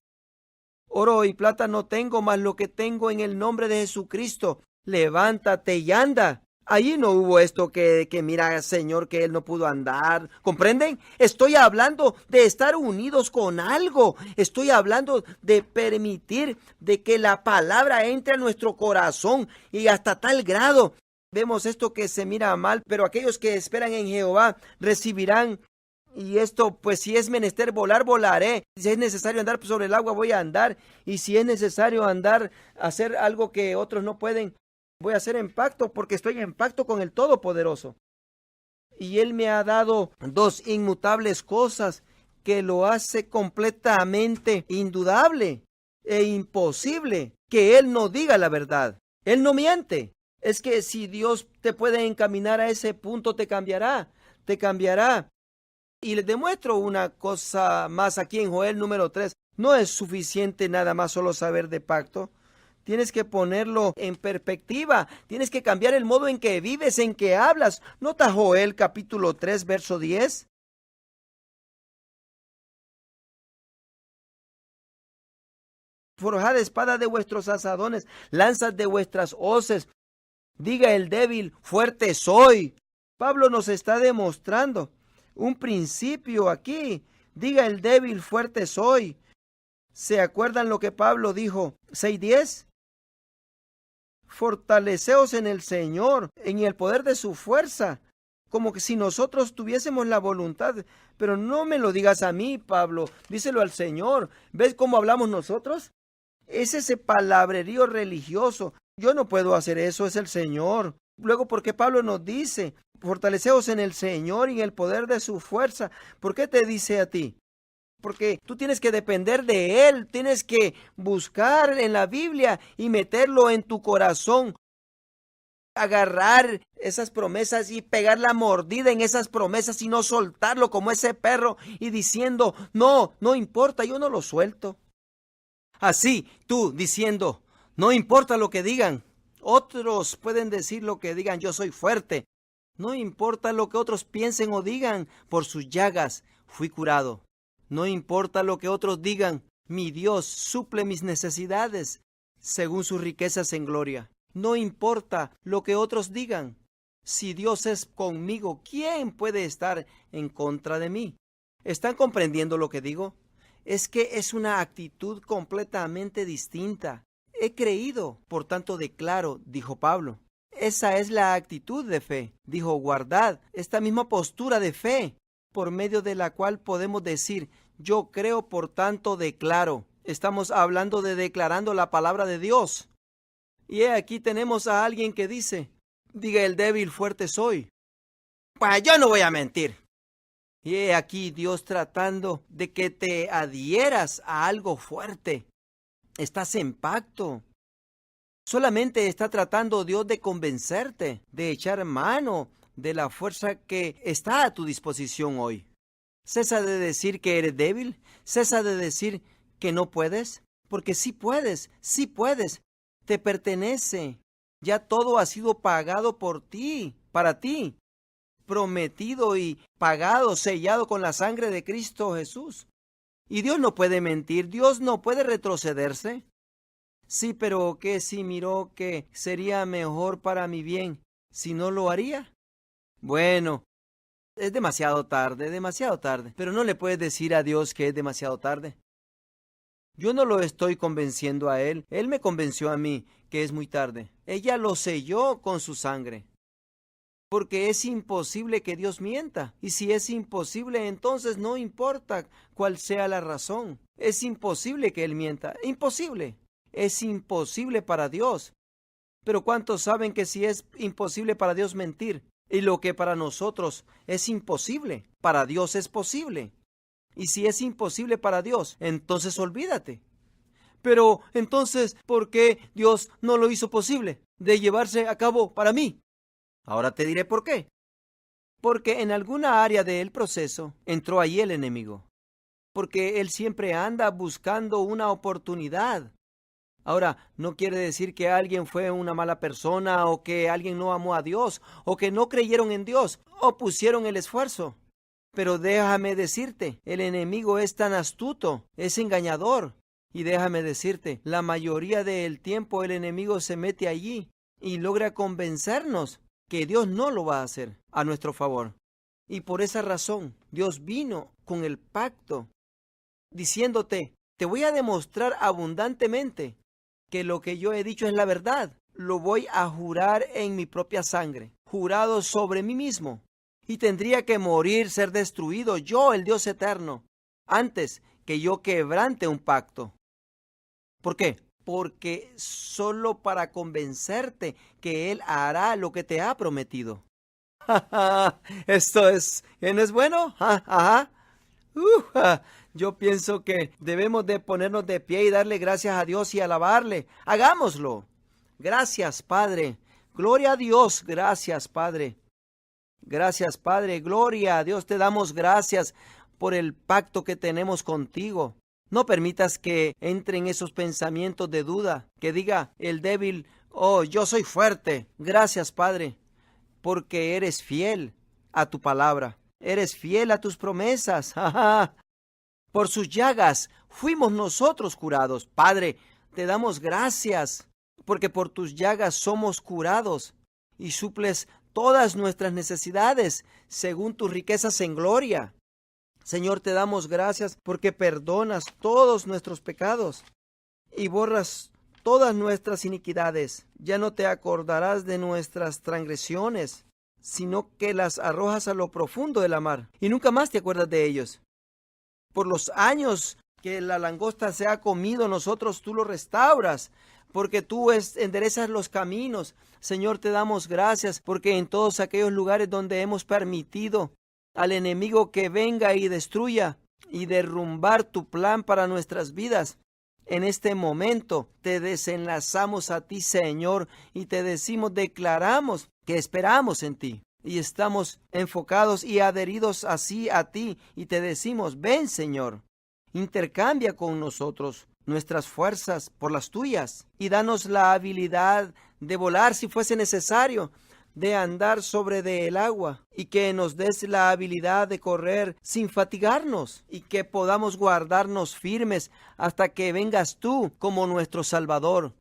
Speaker 1: Oro y plata no tengo, mas lo que tengo en el nombre de Jesucristo. Levántate y anda. Allí no hubo esto que mira, Señor, que él no pudo andar. ¿Comprenden? Estoy hablando de estar unidos con algo. Estoy hablando de permitir de que la palabra entre a nuestro corazón y hasta tal grado. Vemos esto que se mira mal, pero aquellos que esperan en Jehová recibirán. Y esto, pues si es menester volar, volaré. Si es necesario andar sobre el agua, voy a andar. Y si es necesario hacer algo que otros no pueden, voy a hacer en pacto porque estoy en pacto con el Todopoderoso. Y Él me ha dado dos inmutables cosas que lo hace completamente indudable e imposible que Él no diga la verdad. Él no miente. Es que si Dios te puede encaminar a ese punto, te cambiará. Y les demuestro una cosa más aquí en Joel número 3. No es suficiente nada más solo saber de pacto. Tienes que ponerlo en perspectiva. Tienes que cambiar el modo en que vives, en que hablas. Nota Joel capítulo 3, verso 10. Forjad espada de vuestros asadones, lanzas de vuestras hoces. Diga el débil, fuerte soy. Pablo nos está demostrando un principio aquí. Diga el débil, fuerte soy. ¿Se acuerdan lo que Pablo dijo? 6:10. Fortaleceos en el Señor, en el poder de su fuerza, como que si nosotros tuviésemos la voluntad. Pero no me lo digas a mí, Pablo, díselo al Señor. ¿Ves cómo hablamos nosotros? Es ese palabrerío religioso. Yo no puedo hacer eso, es el Señor. Luego, ¿por qué Pablo nos dice, fortaleceos en el Señor y en el poder de su fuerza? ¿Por qué te dice a ti? Porque tú tienes que depender de Él, tienes que buscar en la Biblia y meterlo en tu corazón. Agarrar esas promesas y pegar la mordida en esas promesas y no soltarlo como ese perro y diciendo, no importa, yo no lo suelto. Así, tú diciendo, no importa lo que digan, Otros pueden decir lo que digan, yo soy fuerte. No importa lo que otros piensen o digan, por sus llagas fui curado. No importa lo que otros digan, mi Dios suple mis necesidades según sus riquezas en gloria. No importa lo que otros digan. Si Dios es conmigo, ¿quién puede estar en contra de mí? ¿Están comprendiendo lo que digo? Es que es una actitud completamente distinta. He creído, por tanto declaro, dijo Pablo. Esa es la actitud de fe. Dijo, guardad esta misma postura de fe, por medio de la cual podemos decir, yo creo, por tanto declaro. Estamos hablando de declarando la palabra de Dios. Y aquí tenemos a alguien que dice, diga el débil, fuerte soy. Pues yo no voy a mentir. Y aquí Dios tratando de que te adhieras a algo fuerte. Estás en pacto. Solamente está tratando Dios de convencerte, de echar mano de la fuerza que está a tu disposición hoy. Cesa de decir que eres débil, cesa de decir que no puedes, porque sí puedes, te pertenece. Ya todo ha sido pagado por ti, para ti, prometido y pagado, sellado con la sangre de Cristo Jesús. Y Dios no puede mentir, Dios no puede retrocederse. Sí, pero ¿qué si miró que sería mejor para mi bien si no lo haría? Bueno, es demasiado tarde, pero no le puedes decir a Dios que es demasiado tarde. Yo no lo estoy convenciendo a Él, Él me convenció a mí que es muy tarde. Ella lo selló con su sangre. Porque es imposible que Dios mienta. Y si es imposible, entonces no importa cuál sea la razón. Es imposible que Él mienta. Imposible. Es imposible para Dios. Pero ¿cuántos saben que si es imposible para Dios mentir? Y lo que para nosotros es imposible, para Dios es posible. Y si es imposible para Dios, entonces olvídate. Pero entonces, ¿por qué Dios no lo hizo posible de llevarse a cabo para mí? Ahora te diré por qué. Porque en alguna área del proceso entró allí el enemigo. Porque él siempre anda buscando una oportunidad. Ahora, no quiere decir que alguien fue una mala persona o que alguien no amó a Dios o que no creyeron en Dios o pusieron el esfuerzo. Pero déjame decirte, el enemigo es tan astuto, es engañador. Y déjame decirte, la mayoría del tiempo el enemigo se mete allí y logra convencernos que Dios no lo va a hacer a nuestro favor. Y por esa razón, Dios vino con el pacto, diciéndote, te voy a demostrar abundantemente que lo que yo he dicho es la verdad. Lo voy a jurar en mi propia sangre, jurado sobre mí mismo. Y tendría que morir, ser destruido, yo, el Dios eterno, antes que yo quebrante un pacto. ¿Por qué? Porque solo para convencerte que Él hará lo que te ha prometido. Esto es, ¿no es bueno? Ajá. Yo pienso que debemos de ponernos de pie y darle gracias a Dios y alabarle. Hagámoslo. Gracias, Padre. Gloria a Dios. Gracias, Padre. Gracias, Padre. Gloria a Dios. Te damos gracias por el pacto que tenemos contigo. No permitas que entren esos pensamientos de duda, que diga el débil, oh, yo soy fuerte. Gracias, Padre, porque eres fiel a tu palabra. Eres fiel a tus promesas. Por sus llagas fuimos nosotros curados. Padre, te damos gracias, porque por tus llagas somos curados y suples todas nuestras necesidades según tus riquezas en gloria. Señor, te damos gracias porque perdonas todos nuestros pecados y borras todas nuestras iniquidades. Ya no te acordarás de nuestras transgresiones, sino que las arrojas a lo profundo de la mar y nunca más te acuerdas de ellos. Por los años que la langosta se ha comido, nosotros tú lo restauras, porque tú enderezas los caminos. Señor, te damos gracias porque en todos aquellos lugares donde hemos permitido al enemigo que venga y destruya y derrumbar tu plan para nuestras vidas, en este momento te desenlazamos a ti, Señor, y te decimos, declaramos que esperamos en ti y estamos enfocados y adheridos así a ti y te decimos, ven, Señor, intercambia con nosotros, nuestras fuerzas por las tuyas y danos la habilidad de volar si fuese necesario, de andar sobre el agua, y que nos des la habilidad de correr sin fatigarnos, y que podamos guardarnos firmes hasta que vengas tú como nuestro Salvador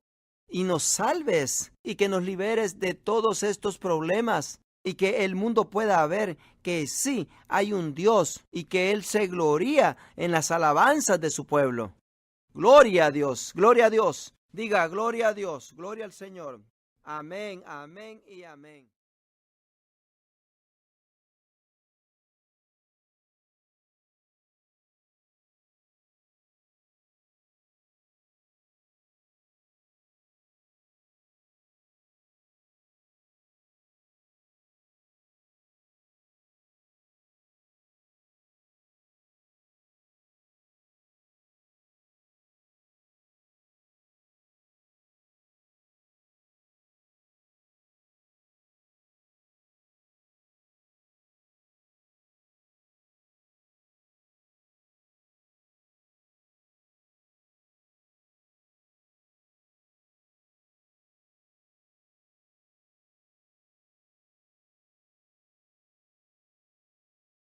Speaker 1: y nos salves, y que nos liberes de todos estos problemas, y que el mundo pueda ver que sí hay un Dios y que Él se gloría en las alabanzas de su pueblo. Gloria a Dios, gloria a Dios. Diga, gloria a Dios, gloria al Señor. Amén, amén y amén.